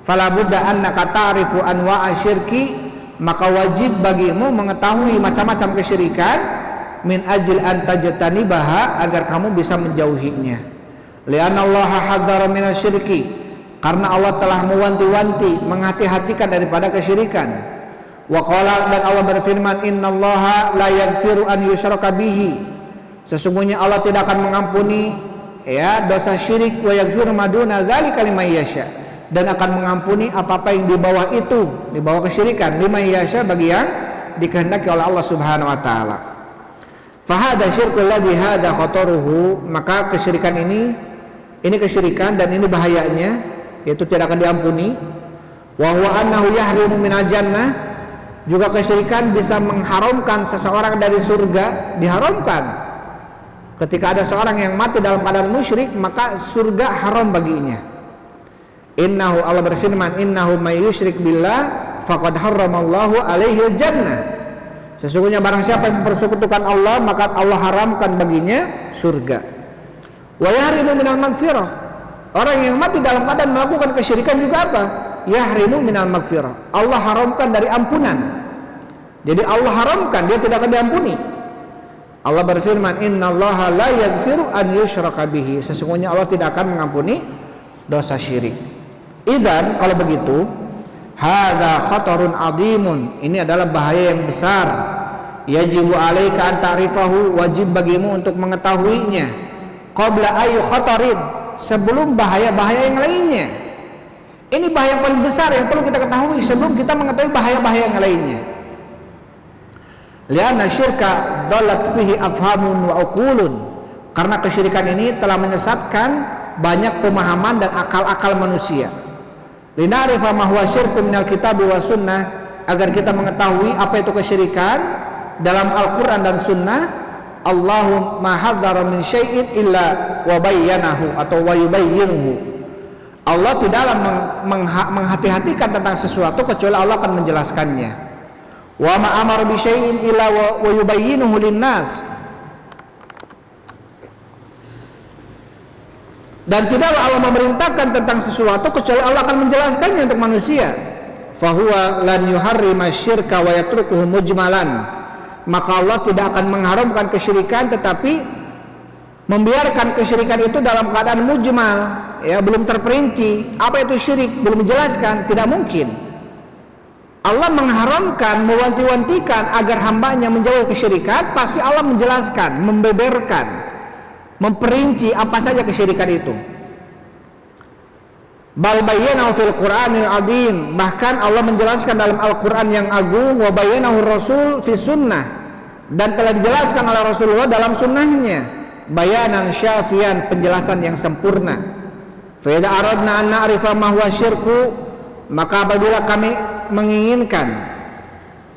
Fala budda annaka ta'rifu anwa'a syirki, maka wajib bagimu mengetahui macam-macam kesyirikan, min ajil an tajtanibaha, agar kamu bisa menjauhinya. Li'anna Allah hadzara minasyirki, karena Allah telah mewanti-wanti, menghati-hatikan daripada kesyirikan. Wa qala, dan Allah berfirman, innallaha la yaghfiru an yushraka bihi, sesungguhnya Allah tidak akan mengampuni dosa syirik, wa yaghfiru ma duna dzalika liman yasha, dan akan mengampuni apa-apa yang di bawah itu, di bawah kesyirikan, liman yasha, bagi yang dikehendaki oleh Allah Subhanahu wa taala. Fa hadza syirkul ladzi hadza khataruhu, maka kesyirikan ini kesyirikan dan ini bahayanya, yaitu tidak akan diampuni. Wa huwa annahu yahrimu minal jannah, juga kesyirikan bisa mengharamkan seseorang dari surga, diharamkan. Ketika ada seorang yang mati dalam keadaan musyrik, maka surga haram baginya. Innahu, Allah berfirman, innahu may yusyrik billah faqad harramallahu alaihi jannah, sesungguhnya barang siapa yang mempersekutukan Allah, maka Allah haramkan baginya surga. Wa yahrimu minal maghfirah, orang yang mati dalam keadaan melakukan kesyirikan juga apa? Yahrimu minal maghfirah, Allah haramkan dari ampunan. Jadi Allah haramkan, dia tidak akan diampuni. Allah berfirman, innallaha la yaghfiru an yushraka bihi, sesungguhnya Allah tidak akan mengampuni dosa syirik. Idzan, kalau begitu, hadza khatarun azimun, ini adalah bahaya yang besar. Yajibu alaika an ta'rifahu, wajib bagimu untuk mengetahuinya. Qabla ayu khatarin, sebelum bahaya-bahaya yang lainnya. Ini bahaya yang paling besar yang perlu kita ketahui sebelum kita mengetahui bahaya-bahaya yang lainnya. Lianna syirka dhalat fihi afhamun wa uqulun, karena kesyirikan ini telah menyesatkan banyak pemahaman dan akal-akal manusia. Lina'rifa ma huwa syirku minal kitab wa sunnah, agar kita mengetahui apa itu kesyirikan dalam Al-Qur'an dan sunnah. Allahumma hadzara min syai'in illa wa bayyanahu atau wa yubayyinuhu, Allah tidaklah menghati-hatikan tentang sesuatu kecuali Allah akan menjelaskannya. Wa ma amara bi syai'in illa wa yubayyinuhu linnas, dan tidaklah Allah memerintahkan tentang sesuatu kecuali Allah akan menjelaskannya untuk manusia. Fahuwa lan yuharrima syirka wa yatrukuhu mujmalan, maka Allah tidak akan mengharamkan kesyirikan tetapi membiarkan kesyirikan itu dalam keadaan mujmal, belum terperinci. Apa itu syirik? Belum dijelaskan, tidak mungkin. Allah mengharamkan, mewanti-wantikan agar hambanya menjauhi kesyirikan, pasti Allah menjelaskan, membeberkan, memperinci apa saja kesyirikan itu. Bal bayyanahu fil Qur'anil azim, bahkan Allah menjelaskan dalam Al-Qur'an yang agung. Wa bayyanahu Rasul fi sunnah, dan telah dijelaskan oleh Rasulullah dalam sunnahnya. Bayanan syafian, penjelasan yang sempurna. Fa idza aradna an na'rifa ma huwa syirku, maka apabila kami menginginkan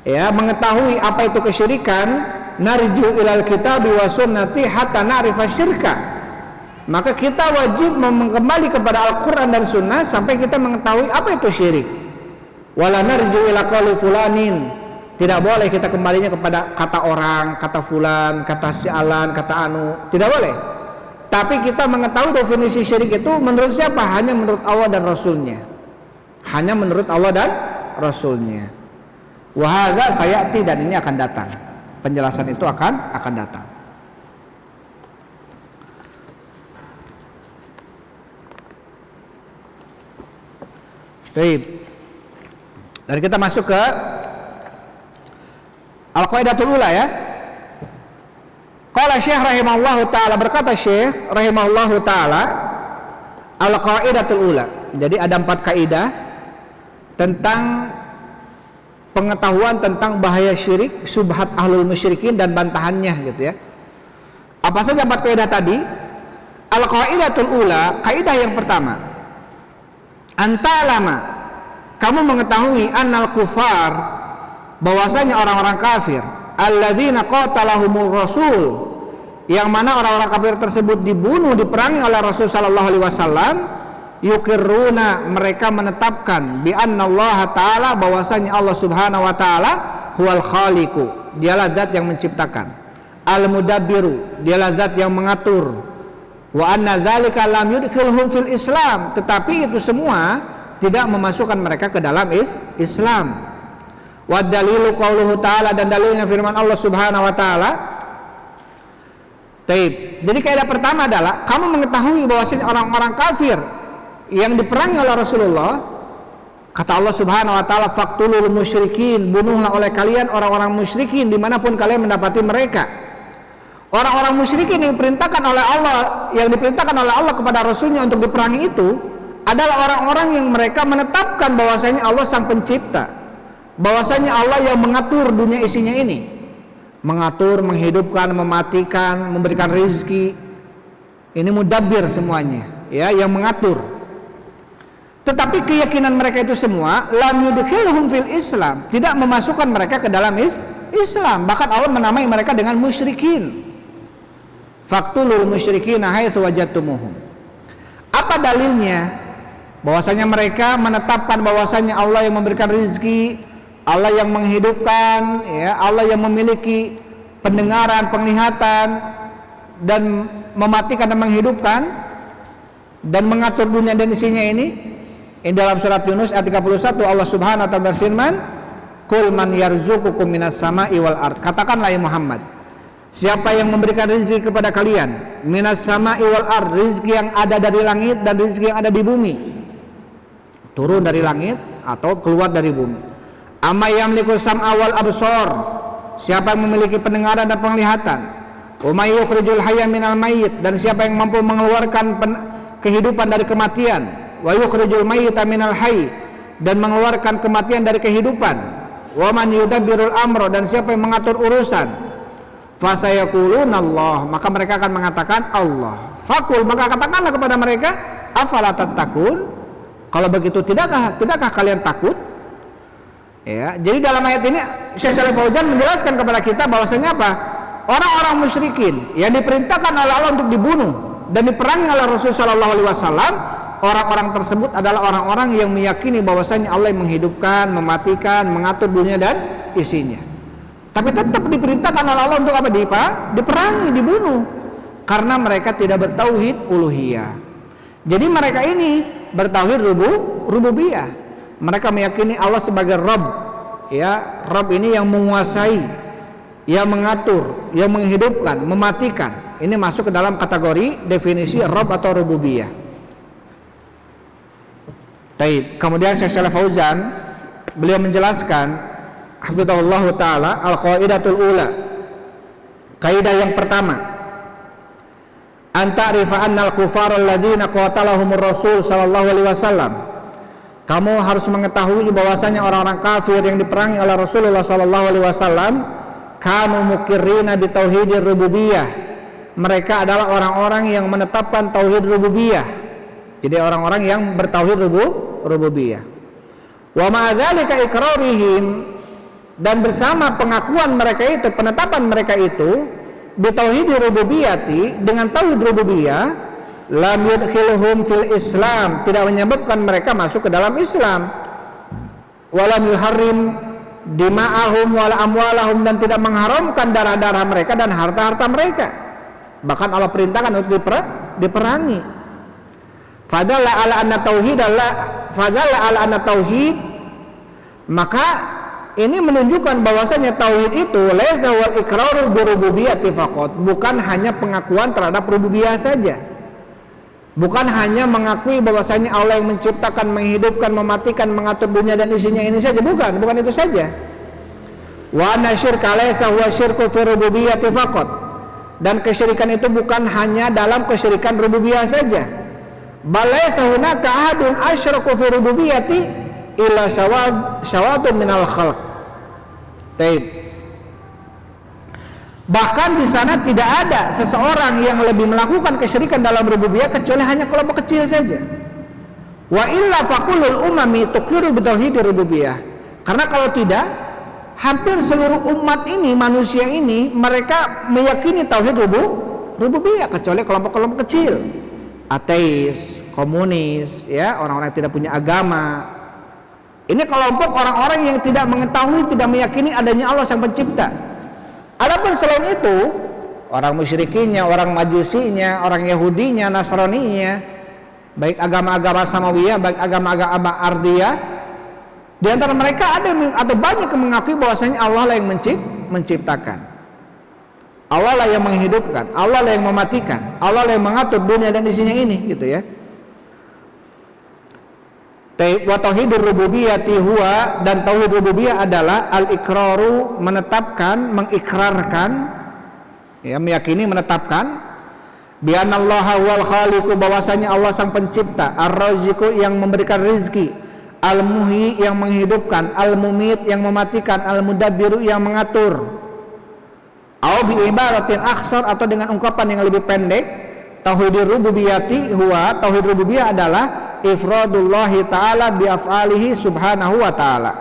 mengetahui apa itu kesyirikan, narju ilal kitabi wa sunnati hatta na'rifa syirka, maka kita wajib kembali kepada Al-Quran dan Sunnah sampai kita mengetahui apa itu syirik. Wala narju ila qawli fulanin, tidak boleh kita kembalinya kepada kata orang, kata fulan, kata sialan, kata anu, tidak boleh. Tapi kita mengetahui definisi syirik itu menurut siapa? Hanya menurut Allah dan Rasulnya. Hanya menurut Allah dan Rasulnya. Wa hadza sayati, dan ini akan datang. Penjelasan itu akan datang. Baik. Dan kita masuk ke Al-Qaidatul Ula ya. Qala Syekh rahimahullahu taala, berkata Syekh rahimahullahu taala, Al-Qaidatul Ula. Jadi ada 4 kaidah tentang pengetahuan tentang bahaya syirik, subhat ahlul musyrikin dan bantahannya gitu ya. Apa saja 4 kaidah tadi? Al-Qaidatul Ula, kaidah yang pertama, antalama kamu mengetahui annal kufar, bahwasanya orang-orang kafir, alladzina qatalahumur rasul, yang mana orang-orang kafir tersebut dibunuh, diperangi oleh Rasul sallallahu alaihi wasallam, yukirruna, mereka menetapkan bi annallaha ta'ala, bahwasanya Allah subhanahu wa ta'ala huwal khaliqu, dialah zat yang menciptakan, al mudabbiru, dialah zat yang mengatur, wa anna dzalika lam yudkhilhum fil Islam, tetapi itu semua tidak memasukkan mereka ke dalam Islam. Wa dalilu qauluhu ta'ala, dan dalilnya firman Allah subhanahu wa ta'ala. Taib. Jadi kaidah pertama adalah kamu mengetahui bahwasanya orang-orang kafir yang diperangi oleh Rasulullah, kata Allah subhanahu wa ta'ala, faqtulul musyrikin, bunuhlah oleh kalian orang-orang musyrikin dimanapun kalian mendapati mereka. Orang-orang musyrikin yang diperintahkan oleh Allah, yang diperintahkan oleh Allah kepada Rasulnya untuk diperangi itu adalah orang-orang yang mereka menetapkan bahwasanya Allah sang pencipta, bahwasanya Allah yang mengatur dunia isinya ini, mengatur, menghidupkan, mematikan, memberikan rezeki. Ini mudabbir semuanya, ya, yang mengatur. Tetapi keyakinan mereka itu semua lam yudkhilhum fil Islam, tidak memasukkan mereka ke dalam Islam. Bahkan Allah menamai mereka dengan musyrikin. Faqtulul musyrikina haitsu wajadtumuhum. Apa dalilnya? Bahwasanya mereka menetapkan bahwasanya Allah yang memberikan rezeki, Allah yang menghidupkan, ya, Allah yang memiliki pendengaran, penglihatan, dan mematikan dan menghidupkan dan mengatur dunia dan isinya ini. Ini dalam surat Yunus ayat 31 Allah Subhanahu wa taala berfirman, "Qul man yarzuqukum minas sama'i wal ard." Katakanlah ya Muhammad, siapa yang memberikan rezeki kepada kalian, minas sama'i wal ard, rezeki yang ada dari langit dan rezeki yang ada di bumi, turun dari langit atau keluar dari bumi. Amma yamliku sam'a wal absar, siapa yang memiliki pendengaran dan penglihatan. Wa may yukhrijul hayya minal mayyit, dan siapa yang mampu mengeluarkan kehidupan dari kematian. Wa yukhrijul mayyita minal hayy, dan mengeluarkan kematian dari kehidupan. Wa man yudabbirul amra, dan siapa yang mengatur urusan. Fasayaquluna Allah, maka mereka akan mengatakan Allah. Faqul, maka katakanlah kepada mereka, afala tattaqun, kalau begitu tidakkah kalian takut? Ya, jadi dalam ayat ini Syekh Shalih Fauzan menjelaskan kepada kita bahwasanya apa? Orang-orang musyrikin yang diperintahkan oleh Allah untuk dibunuh dan diperangi oleh Rasul sallallahu alaihi wasallam, orang-orang tersebut adalah orang-orang yang meyakini bahwasanya Allah yang menghidupkan, mematikan, mengatur dunia dan isinya. Tapi tetap diperintahkan oleh Allah untuk apa? Diperangi, dibunuh, karena mereka tidak bertauhid uluhiyah. Jadi mereka ini bertauhid rububiyah. Mereka meyakini Allah sebagai Rabb, ya, Rabb ini yang menguasai, yang mengatur, yang menghidupkan, mematikan. Ini masuk ke dalam kategori definisi Rabb atau rububiyah. Baik, kemudian Syekh Shalih Fauzan beliau menjelaskan hafizahullah taala al-qaidatul ula. Kaidah yang pertama, anta'rifa annal kufar alladzina qatalahumur rasul sallallahu alaihi wasallam. Kamu harus mengetahui bahwasanya orang-orang kafir yang diperangi oleh Rasulullah sallallahu alaihi wasallam kanu mukirrina bi tauhidir rububiyah. Mereka adalah orang-orang yang menetapkan tauhid rububiyah. Jadi orang-orang yang bertauhid rububiyah. Wa ma'a dzalika iqrarihim, dan bersama pengakuan mereka itu, penetapan mereka itu bi tauhidir rububiyyati, dengan tauhid rububiyah, lam yudkhilhum fil Islam, tidak menyebabkan mereka masuk ke dalam Islam. Walam yuharrim dima'ahum wal amwalahum, dan tidak mengharamkan darah-darah mereka dan harta-harta mereka. Bahkan Allah perintahkan untuk diperangi. Fadalla ala anna tauhid Allah, fadalla ala anna tauhid, maka ini menunjukkan bahwasanya tauhid itu laisa wal iqrarul bi rububiyyati faqat, bukan hanya pengakuan terhadap rububiyah saja. Bukan hanya mengakui bahwasanya Allah yang menciptakan, menghidupkan, mematikan, mengatur dunia dan isinya ini saja, bukan itu saja. Wa anna syirka laysa huwa syirku fi rububiyyati faqat, dan kesyirikan itu bukan hanya dalam kesyirikan rububiyah saja. Bal laysa hunaka ahadun asyraku fi rububiyyati illa syawatun minal khalq. Baik. Bahkan di sana tidak ada seseorang yang lebih melakukan kesyirikan dalam rububiyah kecuali hanya kelompok kecil saja. Wa illa faqulul umami tuqiru bitauhidir rububiyah. Karena kalau tidak, hampir seluruh umat ini, manusia ini, mereka meyakini tauhid rububiyah, kecuali kelompok-kelompok kecil, ateis, komunis, ya, orang-orang yang tidak punya agama. Ini kelompok orang-orang yang tidak mengetahui, tidak meyakini adanya Allah sang pencipta. Adapun selain itu, orang musyrikinya, orang majusinya, orang Yahudinya, Nasraninya, baik agama-agama samawiyah, baik agama-agama ardiyah, di antara mereka ada banyak yang mengakui bahwasanya Allah lah yang menciptakan, Allah lah yang menghidupkan, Allah lah yang mematikan, Allah lah yang mengatur dunia dan isinya ini, gitu ya. Wa tauhidur rububiyyati huwa, dan tauhid rububiyah adalah al-iqraru, menetapkan, mengikrarkan, ya, meyakini, menetapkan, bi anallaha wal khaliqu, bahwasanya Allah sang pencipta, ar-raziqu yang memberikan rezeki, al-muhyi yang menghidupkan, al-mumit yang mematikan, al-mudabbiru yang mengatur. Au bi ibaratin akhsar, atau dengan ungkapan yang lebih pendek, tauhidur rububiyyati huwa, tauhid rububiyah adalah ifradullahi ta'ala bi af'alihi subhanahu wa ta'ala.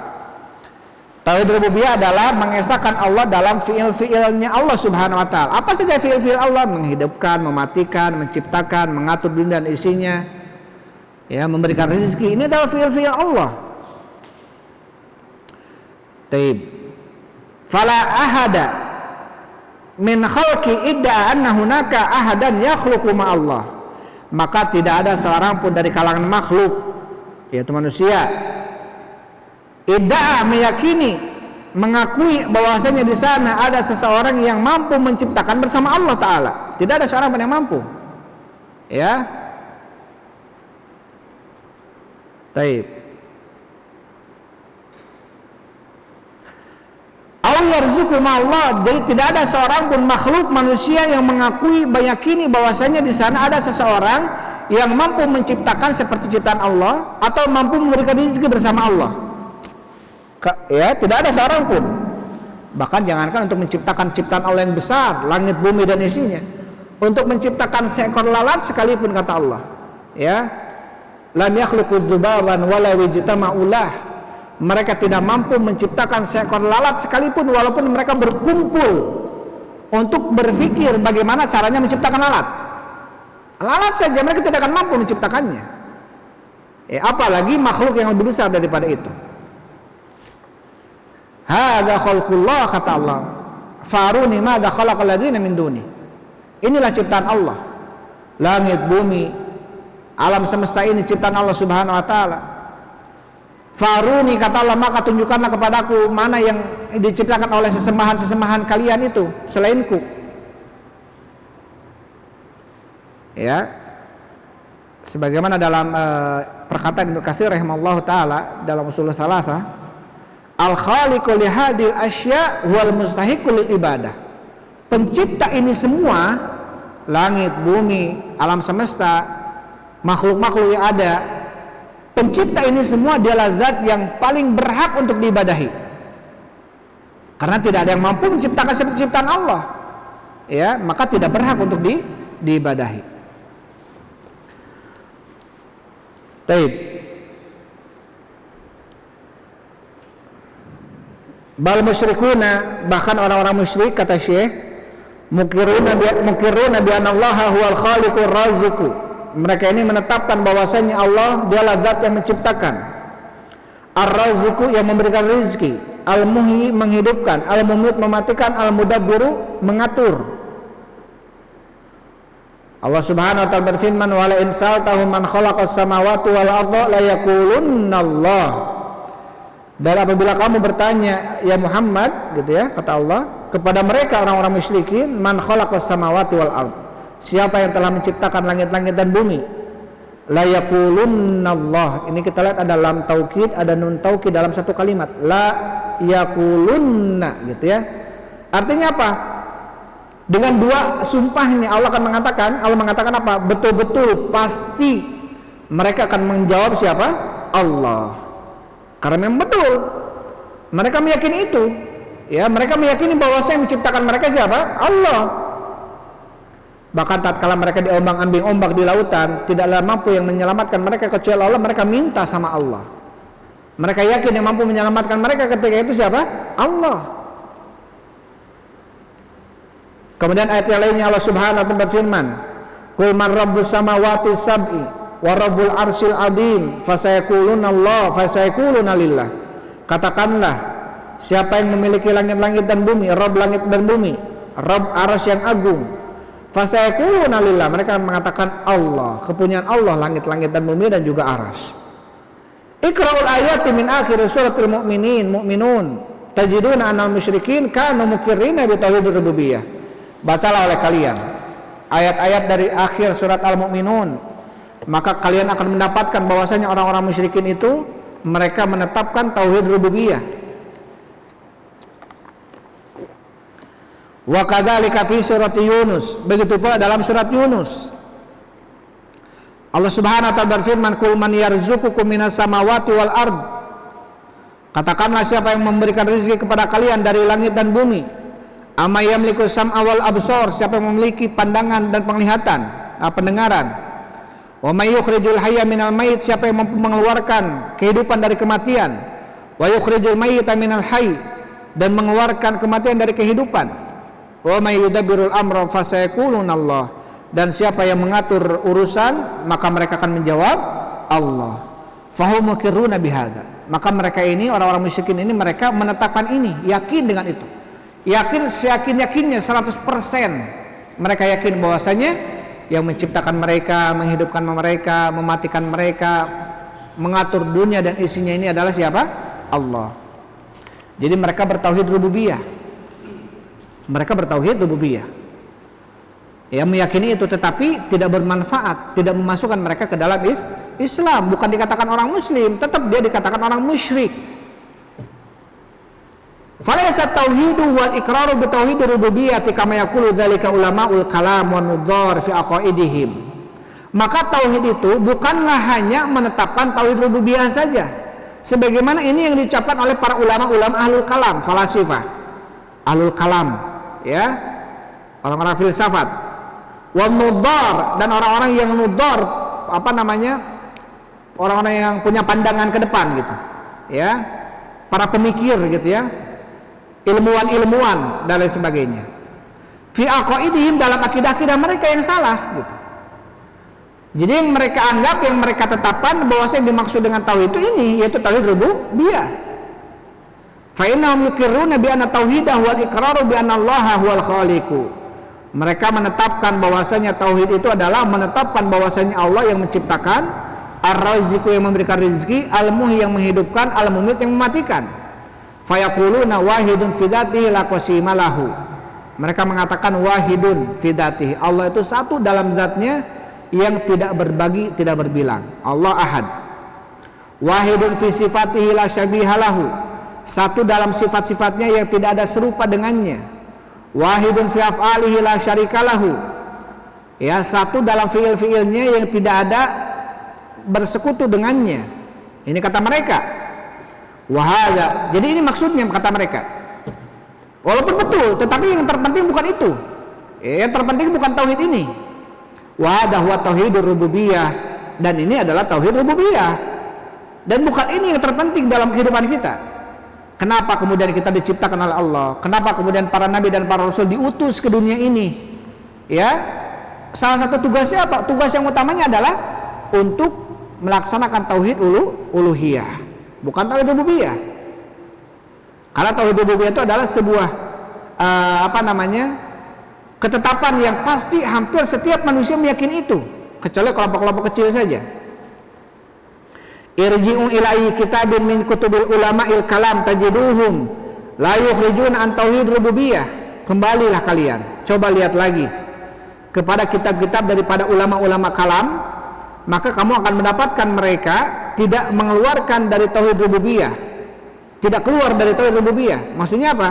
Tauhid rububiyah adalah mengesahkan Allah dalam fiil-fiilnya Allah subhanahu wa ta'ala. Apa saja fiil-fiil Allah? Menghidupkan, mematikan, menciptakan, mengatur dunia dan isinya, ya, memberikan rezeki. Ini adalah fiil-fiil Allah. Taib. Fala ahada min khalqi idda'a anna hunaka ahadan yakhluqu ma'allah. Maka tidak ada seorang pun dari kalangan makhluk, yaitu manusia, idda'a, meyakini, mengakui bahwasanya di sana ada seseorang yang mampu menciptakan bersama Allah Ta'ala. Tidak ada seorang pun yang mampu, ya. Taib. Yarzuqu ma'allah, jadi tidak ada seorang pun makhluk manusia yang mengakui, meyakini bahwasanya di sana ada seseorang yang mampu menciptakan seperti ciptaan Allah atau mampu memberikan rezeki bersama Allah. Ya, tidak ada seorang pun. Bahkan jangankan untuk menciptakan ciptaan Allah yang besar, langit bumi dan isinya, untuk menciptakan seekor lalat sekalipun, kata Allah, ya, lam yakhluqu dzubaban wala wajtama'ulah. Mereka tidak mampu menciptakan seekor lalat sekalipun, walaupun mereka berkumpul untuk berpikir bagaimana caranya menciptakan lalat. Lalat saja mereka tidak akan mampu menciptakannya, apalagi makhluk yang lebih besar daripada itu. Hadza khalqullah, kata Allah, faruni madza khalaqal ladzina min duni. Inilah ciptaan Allah, langit bumi, alam semesta ini ciptaan Allah subhanahu wa ta'ala. Faruni, kata Allah, maka tunjukkanlah kepadaku mana yang diciptakan oleh sesembahan-sesembahan kalian itu selainku. Ya, sebagaimana dalam perkataan Ibnu Katsir rahimahullahu taala dalam Ushul Tsalatsah, al-khaliqu li hadhil asya' wal mustahiqu lil ibadah. Pencipta ini semua, langit, bumi, alam semesta, makhluk-makhluk yang ada, pencipta ini semua dialah zat yang paling berhak untuk diibadahi. Karena tidak ada yang mampu menciptakan seperti ciptaan Allah, ya, maka tidak berhak untuk diibadahi. Baik. Bal musyrikuna, bahkan orang-orang musyrik, kata Syekh, mukiruna bi anna Allah huwal khaliqur raziqu. Mereka ini menetapkan bahwasanya Allah dialah zat yang menciptakan, ar-raziqu yang memberikan rezeki, al-muhyi menghidupkan, al-mumit mematikan, al-mudabbiru mengatur. Allah Subhanahu wa taala berfirman, wa la in sa'altahum man khalaqas samawati wal arda la yaqulunna Allah. Dan apabila kamu bertanya, ya Muhammad, gitu ya, kata Allah, kepada mereka orang-orang musyrikin, man khalaqas samawati wal arda, siapa yang telah menciptakan langit-langit dan bumi, la yaqulunallah. Ini kita lihat ada lam taukid, ada nun taukid dalam satu kalimat, la yaqulunna, gitu ya. Artinya apa? Dengan dua sumpahnya Allah mengatakan apa? Betul-betul pasti mereka akan menjawab siapa? Allah. Karena memang betul mereka meyakini itu, ya, mereka meyakini bahwa yang menciptakan mereka siapa? Allah. Bahkan tatkala mereka diombang-ambing ombak di lautan, tidaklah mampu yang menyelamatkan mereka kecuali Allah. Mereka minta sama Allah. Mereka yakin yang mampu menyelamatkan mereka ketika itu siapa? Allah. Kemudian ayat yang lainnya Allah Subhanahu wa taala berfirman, "Qul man rabbus samawati sab'i wa rabbul arsyil azim fasayaquluna Allah fasayaquluna lillah." Katakanlah, siapa yang memiliki langit-langit dan bumi, Rabb langit dan bumi, Rabb arsy yang agung. Fasayaquluna lillah, mereka mengatakan Allah, kepunyaan Allah langit-langit dan bumi dan juga arsy. Iqra'ul ayati min akhir suratul mu'minun tajiduna annal musyrikin kanu muqirrina bi tauhidir rububiyyah. Bacalah oleh kalian ayat-ayat dari akhir surat Al-Mu'minun, maka kalian akan mendapatkan bahwasanya orang-orang musyrikin itu mereka menetapkan tauhid rububiyah. Wa kadzalika fi surat Yunus, begitu pula dalam surat Yunus Allah Subhanahu wa taala berfirman, "Qul man yarzuqukum minas samawati wal ard." Katakanlah, siapa yang memberikan rezeki kepada kalian dari langit dan bumi. Amma yamliku sam'a wal absar, siapa yang memiliki pandangan dan penglihatan, pendengaran. Wa may yukhrijul hayya minal mayit, siapa yang mampu mengeluarkan kehidupan dari kematian. Wa yukhrijul mayyita minal hayy, dan mengeluarkan kematian dari kehidupan. Wa may yudabbirul amra fasayaquluna Allah, dan siapa yang mengatur urusan maka mereka akan menjawab Allah. Fahum muqirruna bihadza, maka mereka ini orang-orang musyrikin ini mereka menetapkan ini, yakin dengan itu. Yakin seyakin-yakinnya 100%. Mereka yakin bahwasanya yang menciptakan mereka, menghidupkan mereka, mematikan mereka, mengatur dunia dan isinya ini adalah siapa? Allah. Jadi mereka bertauhid rububiyah. Mereka bertauhid rububiyah. Ya, meyakini itu, tetapi tidak bermanfaat, tidak memasukkan mereka ke dalam Islam. Bukan dikatakan orang muslim, tetap dia dikatakan orang musyrik. Falaysa tauhidu wal iqraru bi tauhidir rububiyyati kama yaqulu dzalika ulamaul kalam wan nudhar fi aqaidihim. Maka tauhid itu bukanlah hanya menetapkan tauhid rububiyah saja, sebagaimana ini yang diucapkan oleh para ulama-ulama ahlul kalam, falasifah, ahlul kalam, ya, orang-orang filsafat, wan nudhar, dan orang-orang yang nudhar, orang-orang yang punya pandangan ke depan gitu, ya, para pemikir gitu ya, ilmuwan dan lain sebagainya. Fi aqaidihim, dalam akidah-akidah mereka yang salah gitu. Jadi yang mereka anggap, yang mereka tetapkan bahwa yang dimaksud dengan tauhid itu ini, yaitu tauhid rububiyah. Fa innahum yuqirruna bi anna tauhidah wal iqraru bi anna Allaha huwal khaliqu. Mereka menetapkan bahwasanya tauhid itu adalah menetapkan bahwasanya Allah yang menciptakan, ar-raziqu yang memberikan rezeki, al-muhyi yang menghidupkan, al-mumit yang mematikan. Fayaquluna wahidun fi dzatihi la qasima lahu. Mereka mengatakan wahidun fi dzatihi, Allah itu satu dalam zatnya yang tidak berbagi, tidak berbilang. Allah ahad. Wahidun fi sifatihi la syabiha lahu, satu dalam sifat-sifatnya yang tidak ada serupa dengannya. Wahidun fi af'alihi la syarika lahu, ya, satu dalam fiil-fiilnya yang tidak ada bersekutu dengannya. Ini kata mereka. Wahada, jadi ini maksudnya kata mereka. Walaupun betul, tetapi yang terpenting bukan itu. Yang terpenting bukan tauhid ini. Wahada huwa tauhidur rububiyah, dan ini adalah tauhid rububiyah. Dan bukan ini yang terpenting dalam kehidupan kita. Kenapa kemudian kita diciptakan oleh Allah? Kenapa kemudian para nabi dan para rasul diutus ke dunia ini? Ya, salah satu tugasnya apa? Tugas yang utamanya adalah untuk melaksanakan tauhid uluhiyah, bukan tauhid rububiyah. Karena tauhid rububiyah itu adalah sebuah ketetapan yang pasti hampir setiap manusia meyakini itu, kecuali kelompok-kelompok kecil saja. Irji'u ilai kitabin min kutubil ulama'il kalam tajiduhum la yukhrijuna an tauhid rububiyah. Kembalilah kalian, coba lihat lagi kepada kitab-kitab daripada ulama-ulama kalam, maka kamu akan mendapatkan mereka tidak mengeluarkan dari tauhid rububiyah, tidak keluar dari tauhid rububiyah. Maksudnya apa?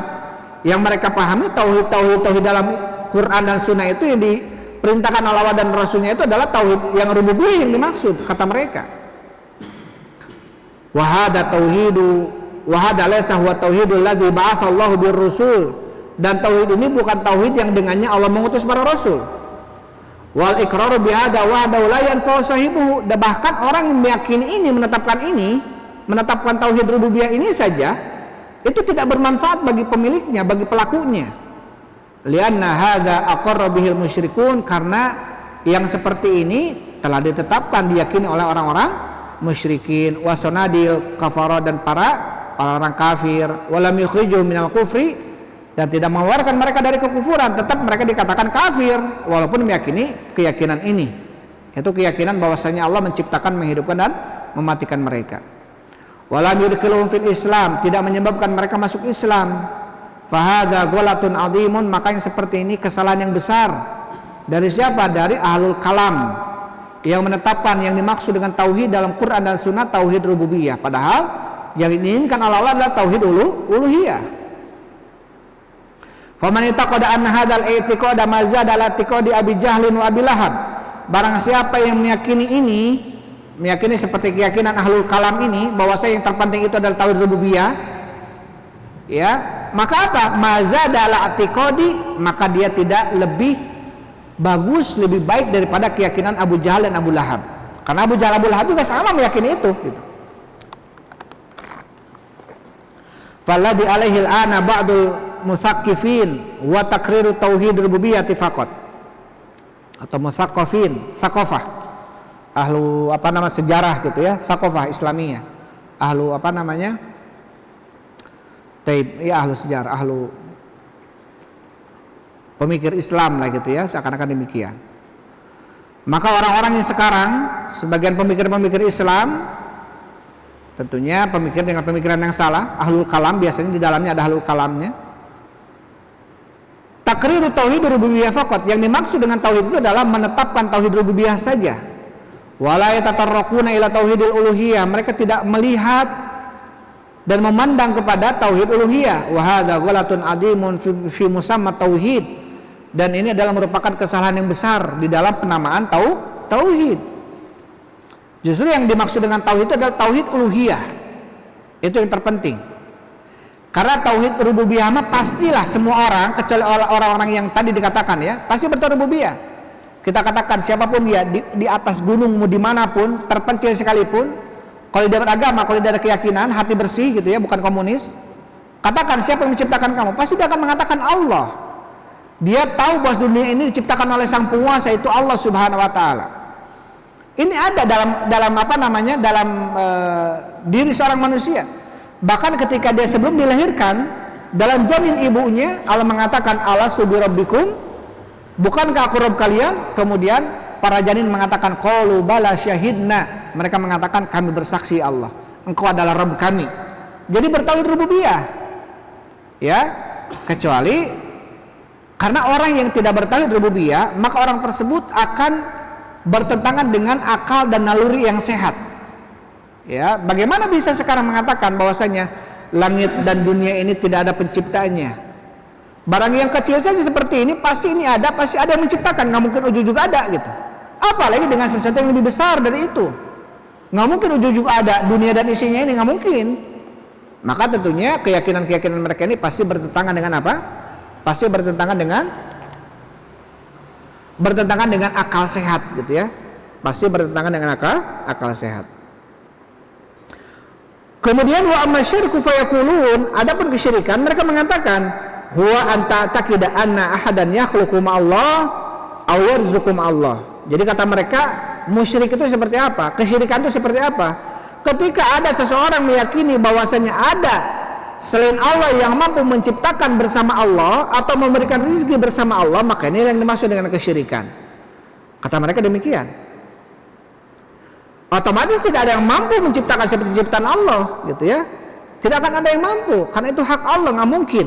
Yang mereka pahami tauhid dalam Quran dan Sunnah itu yang diperintahkan oleh Allah dan Rasulnya itu adalah tauhid yang rububiyah yang dimaksud, kata mereka. Wahada tauhidu, wahada laysa huwa tauhidul ladzi ba'atsallahu bir rusul, dan tauhid ini bukan tauhid yang dengannya Allah mengutus para rasul. Wal iqraru bihada wahdahu la yanfa'u sahibuhu. Dan bahkan orang yang meyakini ini, menetapkan tauhid rububiyah ini saja, itu tidak bermanfaat bagi pemiliknya, bagi pelakunya. Lianna hadza aqarra bihil musyrikun, karena yang seperti ini telah ditetapkan, diyakini oleh orang-orang musyrikin, wasonadil kafara, dan para orang kafir, walam yukhrijuhum minal kufri, dan tidak mengeluarkan mereka dari kekufuran, tetap mereka dikatakan kafir walaupun meyakini keyakinan ini. Itu keyakinan bahwasanya Allah menciptakan, menghidupkan, dan mematikan mereka. Walam yudkhiluhum fil Islam, tidak menyebabkan mereka masuk Islam. Fahadza ghalatun azimun, maka yang seperti ini kesalahan yang besar. Dari siapa? Dari ahlul kalam, yang menetapkan yang dimaksud dengan tauhid dalam Quran dan Sunnah tauhid rububiyah, padahal yang diinginkan Allah adalah tauhid uluhiyah. Faman itaqada anna hadzal i'tiqada ma zada ala i'tiqadi Abi Jahlin wa Abi Lahab. Barang siapa yang meyakini seperti keyakinan ahlul kalam ini, bahwasanya yang terpenting itu adalah tauhid rububiyah, ya, maka apa? Ma zada ala i'tiqadi, maka dia tidak lebih bagus, lebih baik daripada keyakinan Abu Jahal dan Abu Lahab. Karena Abu Jahal, Abu Lahab juga sama meyakini itu, gitu. Falladhi alaihi al-ana ba'dul musaqqifin wa takriru tauhid rububiyyah faqat, atau musaqqafin, saqafah, ahlu sejarah gitu ya, saqafah Islamiyah, ahlu ahlu sejarah, ahlu pemikir Islam lah gitu ya, seakan-akan demikian. Maka orang-orang yang sekarang, sebagian pemikir-pemikir Islam, tentunya pemikir dengan pemikiran yang salah, ahlul kalam, biasanya di dalamnya ada ahlul kalamnya. Takriru tauhid rububiyah faqat, yang dimaksud dengan tauhid itu adalah menetapkan tauhid rububiyah saja. Wala yatatarraquna ila tauhidil uluhiyah, mereka tidak melihat dan memandang kepada tauhid uluhiyah. Wa hadza ghalatun azimun fi musamma tauhid, dan ini adalah merupakan kesalahan yang besar di dalam penamaan tauhid. Justru yang dimaksud dengan tauhid itu adalah tauhid uluhiyah. Itu yang terpenting. Karena tauhid rububiyah mah pastilah semua orang, kecuali orang-orang yang tadi dikatakan ya, pasti bertauhid rububiyah. Kita katakan siapapun dia, di atas gunung mau dimanapun, terpencil sekalipun, kalau dia beragama, kalau dia ada keyakinan, hati bersih gitu ya, bukan komunis, katakan siapa yang menciptakan kamu, pasti dia akan mengatakan Allah. Dia tahu bahwa dunia ini diciptakan oleh sang penguasa, itu Allah Subhanahu Wa Taala. Ini ada dalam diri seorang manusia. Bahkan ketika dia sebelum dilahirkan, dalam janin ibunya Allah mengatakan alastu bi rabbikum, bukankah aku Rabb kalian? Kemudian para janin mengatakan qalu bala syahidna, mereka mengatakan kami bersaksi Allah, engkau adalah Rabb kami. Jadi bertauhid rububiyah, ya, kecuali karena orang yang tidak bertauhid rububiyah, maka orang tersebut akan bertentangan dengan akal dan naluri yang sehat. Ya, bagaimana bisa sekarang mengatakan bahwasanya langit dan dunia ini tidak ada penciptanya? Barang yang kecil saja seperti ini pasti ada yang menciptakan, nggak mungkin ujug-ujug ada gitu. Apalagi dengan sesuatu yang lebih besar dari itu, nggak mungkin ujug-ujug ada dunia dan isinya ini, nggak mungkin. Maka tentunya keyakinan mereka ini pasti bertentangan dengan apa? Pasti bertentangan dengan akal sehat gitu ya. Pasti bertentangan dengan akal sehat. Kemudian wa amma syirku fayaqulun, adapun kesyirikan mereka mengatakan huwa anta taqida anna ahadan yakhluqu ma'allah aw yarzuqu ma'allah. Jadi kata mereka musyrik itu seperti apa? Kesyirikan itu seperti apa? Ketika ada seseorang meyakini bahwasanya ada selain Allah yang mampu menciptakan bersama Allah atau memberikan rezeki bersama Allah, maka ini yang dimaksud dengan kesyirikan. Kata mereka demikian. Otomatis tidak ada yang mampu menciptakan seperti ciptaan Allah gitu ya. Tidak akan ada yang mampu, karena itu hak Allah, nggak mungkin.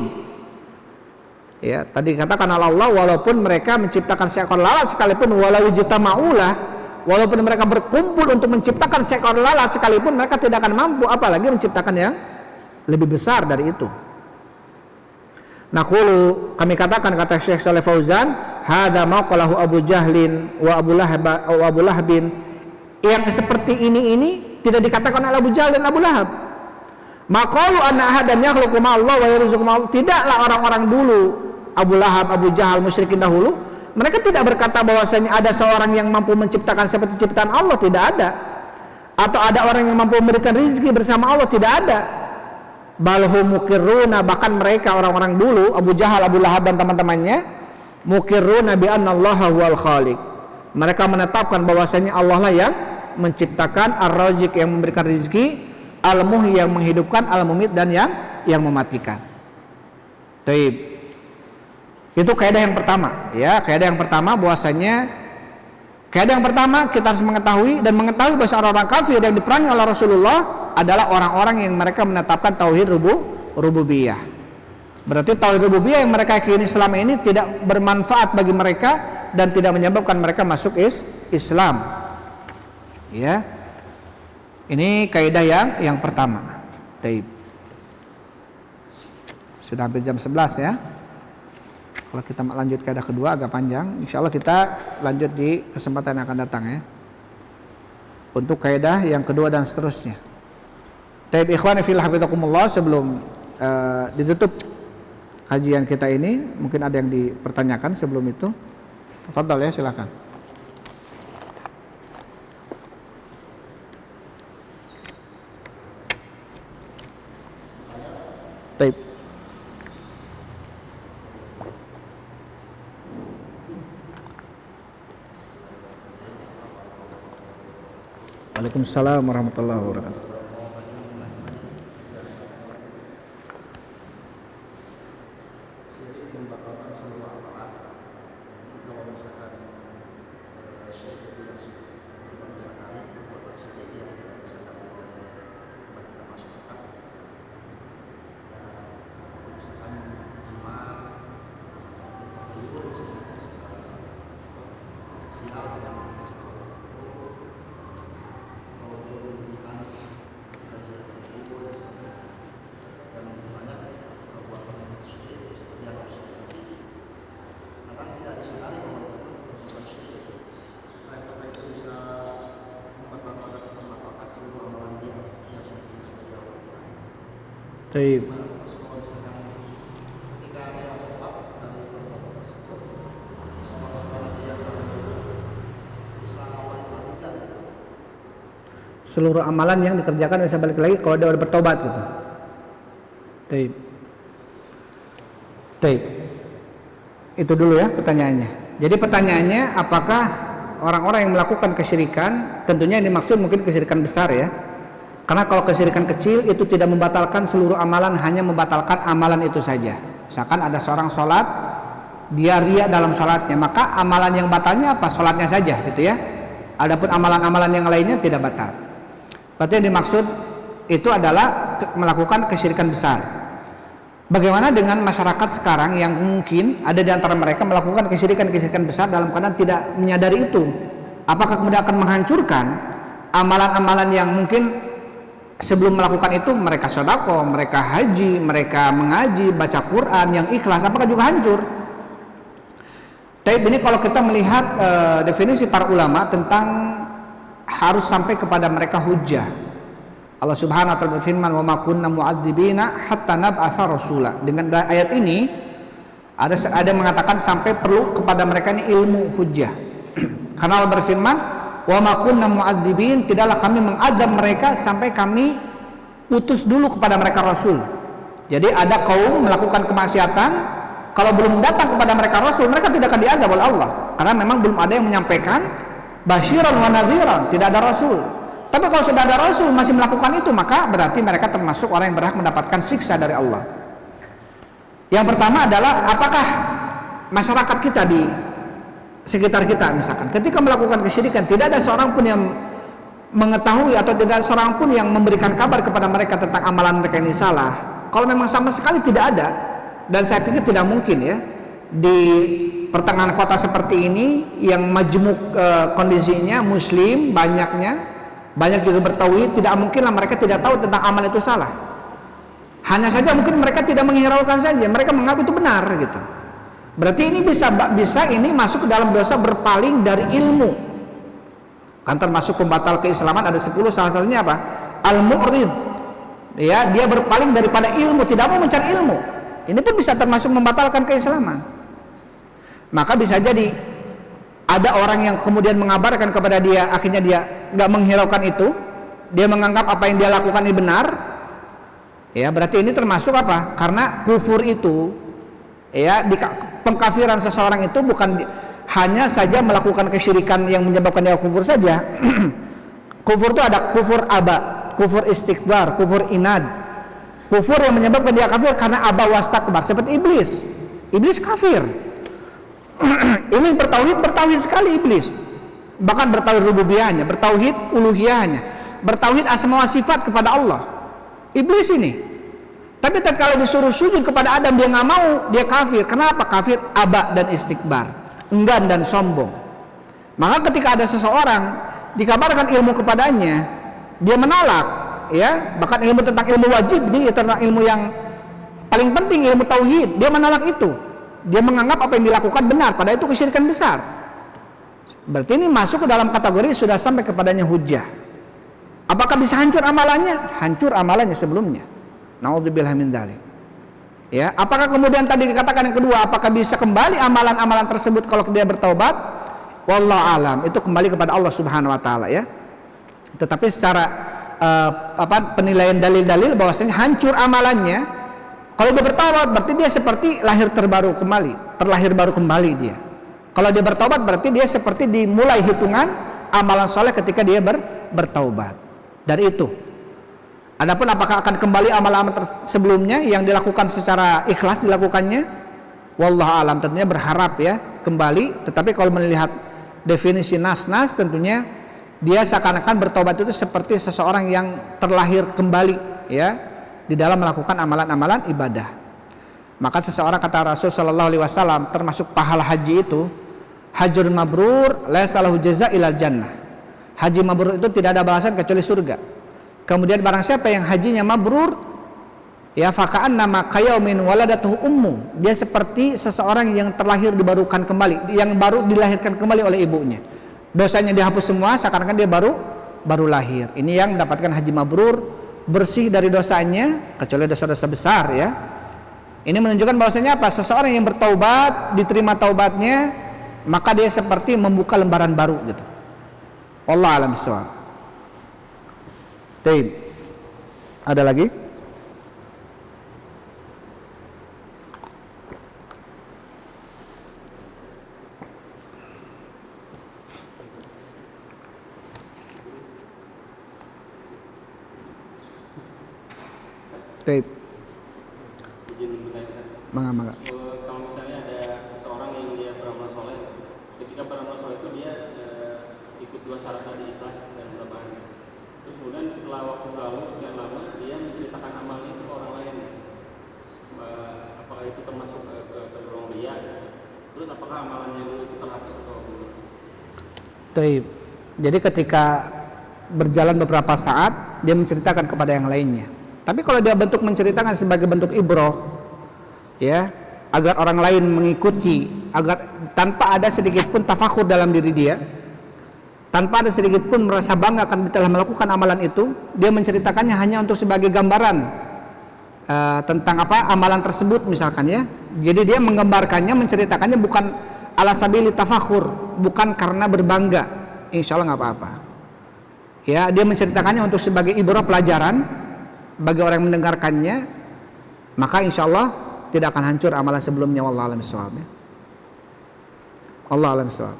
Ya, tadi katakan Allah, walaupun mereka menciptakan seekor lalat sekalipun, walau jitama'ulah, walaupun mereka berkumpul untuk menciptakan seekor lalat sekalipun, mereka tidak akan mampu, apalagi menciptakan yang lebih besar dari itu. Naqulu, kami katakan, kata Syekh Shalih Fauzan, hadza ma qalahu Abu Jahlin wa Abu Lahabin, yang seperti ini tidak dikatakan oleh Abu Jahal dan Abu Lahab. Maqalu anna ahadan yakhluqu ma'allah wa yarzuqu ma'allah, tidaklah orang-orang dulu, Abu Lahab, Abu Jahal, musyrikin dahulu Mereka tidak berkata bahwasanya ada seorang yang mampu menciptakan seperti ciptaan Allah, tidak ada. Atau ada orang yang mampu memberikan rezeki bersama Allah, tidak ada. Balhum mukirruna, bahkan mereka orang-orang dulu, Abu Jahal, Abu Lahab dan teman-temannya, mukirruna bi annallaha huwal khaliq. Mereka menetapkan bahwasanya Allah lah yang menciptakan, ar-raziq yang memberikan rezeki, al-muhyi yang menghidupkan, al-mumit dan yang mematikan. Taib. Itu kaidah yang pertama, ya. Kaidah yang pertama bahwasanya kita harus mengetahui bahwa orang-orang kafir yang diperangi oleh Rasulullah adalah orang-orang yang mereka menetapkan tauhid rububiyah. Berarti tauhid rububiyah yang mereka yakini selama ini tidak bermanfaat bagi mereka dan tidak menyebabkan mereka masuk Islam. Ya. Ini kaidah yang pertama. Taib. Sudah hampir jam 11 ya. Kalau kita lanjut kaidah kedua agak panjang, insya Allah kita lanjut di kesempatan yang akan datang ya. Untuk kaidah yang kedua dan seterusnya. Taib ikhwani fillah hafizakumullah, sebelum ditutup kajian kita ini, mungkin ada yang dipertanyakan sebelum itu. Tafadhol ya, silakan. Taib. Waalaikumsalam warahmatullahi wabarakatuh. Taib. Seluruh amalan yang dikerjakan bisa balik lagi kalau dia udah bertobat gitu. Taib. Taib. Itu dulu ya pertanyaannya. Jadi pertanyaannya, apakah orang-orang yang melakukan kesyirikan, tentunya yang dimaksud mungkin kesyirikan besar ya. Karena kalau kesyirikan kecil itu tidak membatalkan seluruh amalan, hanya membatalkan amalan itu saja. Misalkan ada seorang sholat, dia riya dalam sholatnya, maka amalan yang batalnya apa? Sholatnya saja gitu ya. Adapun amalan-amalan yang lainnya tidak batal. Berarti yang dimaksud itu adalah melakukan kesyirikan besar. Bagaimana dengan masyarakat sekarang yang mungkin ada di antara mereka melakukan kesyirikan-kesyirikan besar dalam keadaan tidak menyadari itu? Apakah kemudian akan menghancurkan amalan-amalan yang mungkin sebelum melakukan itu mereka sedekah, mereka haji, mereka mengaji, baca Quran yang ikhlas, apakah juga hancur? Tapi ini kalau kita melihat definisi para ulama tentang harus sampai kepada mereka hujjah. Allah Subhanahu wa taala berfirman, "Wa ma kunna mu'adzibina hatta nab'atsa rasula." Dengan ayat ini ada yang mengatakan sampai perlu kepada mereka ini ilmu hujjah. Karena Allah berfirman, wa ma kunna mu'adzibin, tidaklah kami mengadab mereka sampai kami utus dulu kepada mereka rasul. Jadi ada kaum melakukan kemaksiatan, kalau belum datang kepada mereka rasul, mereka tidak akan diadab oleh Allah, karena memang belum ada yang menyampaikan basyiran wa nadhiran, tidak ada rasul. Tapi kalau sudah ada rasul masih melakukan itu, maka berarti mereka termasuk orang yang berhak mendapatkan siksa dari Allah. Yang pertama adalah, apakah masyarakat kita di sekitar kita misalkan ketika melakukan kesyirikan tidak ada seorang pun yang mengetahui atau tidak seorang pun yang memberikan kabar kepada mereka tentang amalan mereka ini salah? Kalau memang sama sekali tidak ada, dan saya pikir tidak mungkin ya di pertengahan kota seperti ini yang majmuk kondisinya muslim banyak juga bertauhid, tidak mungkinlah mereka tidak tahu tentang amal itu salah. Hanya saja mungkin mereka tidak menghiraukan saja, mereka mengaku itu benar gitu. Berarti ini bisa ini masuk ke dalam dosa berpaling dari ilmu. Kan termasuk pembatal keislaman ada 10, salah satunya apa? Al-mu'rid. Ya, dia berpaling daripada ilmu, tidak mau mencari ilmu. Ini pun bisa termasuk membatalkan keislaman. Maka bisa jadi ada orang yang kemudian mengabarkan kepada dia, akhirnya dia nggak menghiraukan itu, dia menganggap apa yang dia lakukan ini benar, ya berarti ini termasuk apa? Karena kufur itu, ya pengkafiran seseorang itu bukan hanya saja melakukan kesyirikan yang menyebabkan dia kufur saja. Kufur itu ada kufur aba, kufur istikbar, kufur inad, kufur yang menyebabkan dia kafir karena aba wastakbar, seperti iblis. Iblis kafir. Iblis bertauhid sekali iblis. Bahkan bertauhid rububiyahnya, bertauhid uluhiyahnya, bertauhid asma wa sifat kepada Allah. Iblis ini. Tapi kalau disuruh sujud kepada Adam dia nggak mau, dia kafir. Kenapa kafir? Aba dan istikbar, enggan dan sombong. Maka ketika ada seseorang dikabarkan ilmu kepadanya, dia menolak, ya, bahkan ilmu tentang ilmu wajib, ini tentang ilmu yang paling penting, ilmu tauhid, dia menolak itu. Dia menganggap apa yang dilakukan benar, padahal itu kesyirikan besar. Berarti ini masuk ke dalam kategori sudah sampai kepadanya hujjah. Apakah bisa hancur amalannya? Hancur amalannya sebelumnya. Naudzubillah min dzalik. Ya, apakah kemudian tadi dikatakan yang kedua, apakah bisa kembali amalan-amalan tersebut kalau dia bertaubat? Wallahu alam, itu kembali kepada Allah Subhanahu wa taala, ya. Tetapi secara penilaian dalil-dalil bahwasanya hancur amalannya. Kalau dia bertaubat berarti dia seperti lahir terbaru kembali, terlahir baru kembali dia. Kalau dia bertaubat berarti dia seperti dimulai hitungan amalan soleh ketika dia bertaubat. Dari itu. Adapun apakah akan kembali amalan sebelumnya yang dilakukan secara ikhlas dilakukannya? Wallahu alam, tentunya berharap ya kembali. Tetapi kalau melihat definisi nas-nas, tentunya dia seakan-akan bertobat itu seperti seseorang yang terlahir kembali, ya, di dalam melakukan amalan-amalan ibadah. Maka seseorang, kata Rasul sallallahu alaihi wasallam, termasuk pahala haji itu, hajjun mabrur laisa lahu jazaa ilal jannah. Haji mabrur itu tidak ada balasan kecuali surga. Kemudian barang siapa yang hajinya mabrur, ya faka'an nama qayaumin waladatuhu ummu, dia seperti seseorang yang terlahir dibarukan kembali, yang baru dilahirkan kembali oleh ibunya. Dosanya dihapus semua seakan-akan dia baru lahir. Ini yang mendapatkan haji mabrur, bersih dari dosanya kecuali dosa-dosa besar, ya. Ini menunjukkan bahwasanya apa? Seseorang yang bertaubat, diterima taubatnya, maka dia seperti membuka lembaran baru gitu. Wallahu a'lam bishawab. Baik. Ada lagi? Baik. Mangga. Kalau misalnya ada seseorang yang dia beramal soleh, ketika beramal soleh itu dia ikut 2 syarat tadi, ikhlas dan berbahan. Terus kemudian setelah waktu berlalu sekian lama, dia menceritakan amalnya itu ke orang lain. Apakah itu termasuk ke tergolong riya? Terus apakah amalannya itu terhapus atau belum? Baik. Jadi ketika berjalan beberapa saat, dia menceritakan kepada yang lainnya. Tapi kalau dia bentuk menceritakan sebagai bentuk ibroh, ya, agar orang lain mengikuti, agar tanpa ada sedikit pun tafakhur dalam diri dia, tanpa ada sedikit pun merasa bangga akan telah melakukan amalan itu, dia menceritakannya hanya untuk sebagai gambaran tentang apa amalan tersebut misalkan, ya. Jadi dia menggambarkannya, menceritakannya bukan ala sabili tafakhur, bukan karena berbangga. Insya Allah nggak apa-apa. Ya, dia menceritakannya untuk sebagai ibroh, pelajaran bagi orang yang mendengarkannya, maka insya Allah tidak akan hancur amalan sebelumnya. Wallahu a'lam bishawab. Wallahu a'lam bishawab.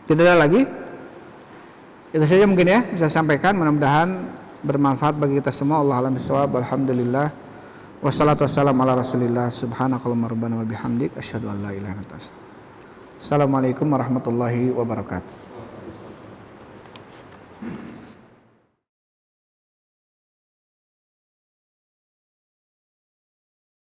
Tidak ada lagi? Itu saja mungkin ya bisa sampaikan, mudah-mudahan bermanfaat bagi kita semua. Allahu a'lam bishawab. Alhamdulillah. Wassalatu wassalamu ala Rasulillah. Subhanakallahumma rabbana wa bihamdik asyhadu an la ilaha illa anta astaghfiruka wa atubu ilaik. Assalamualaikum warahmatullahi wabarakatuh.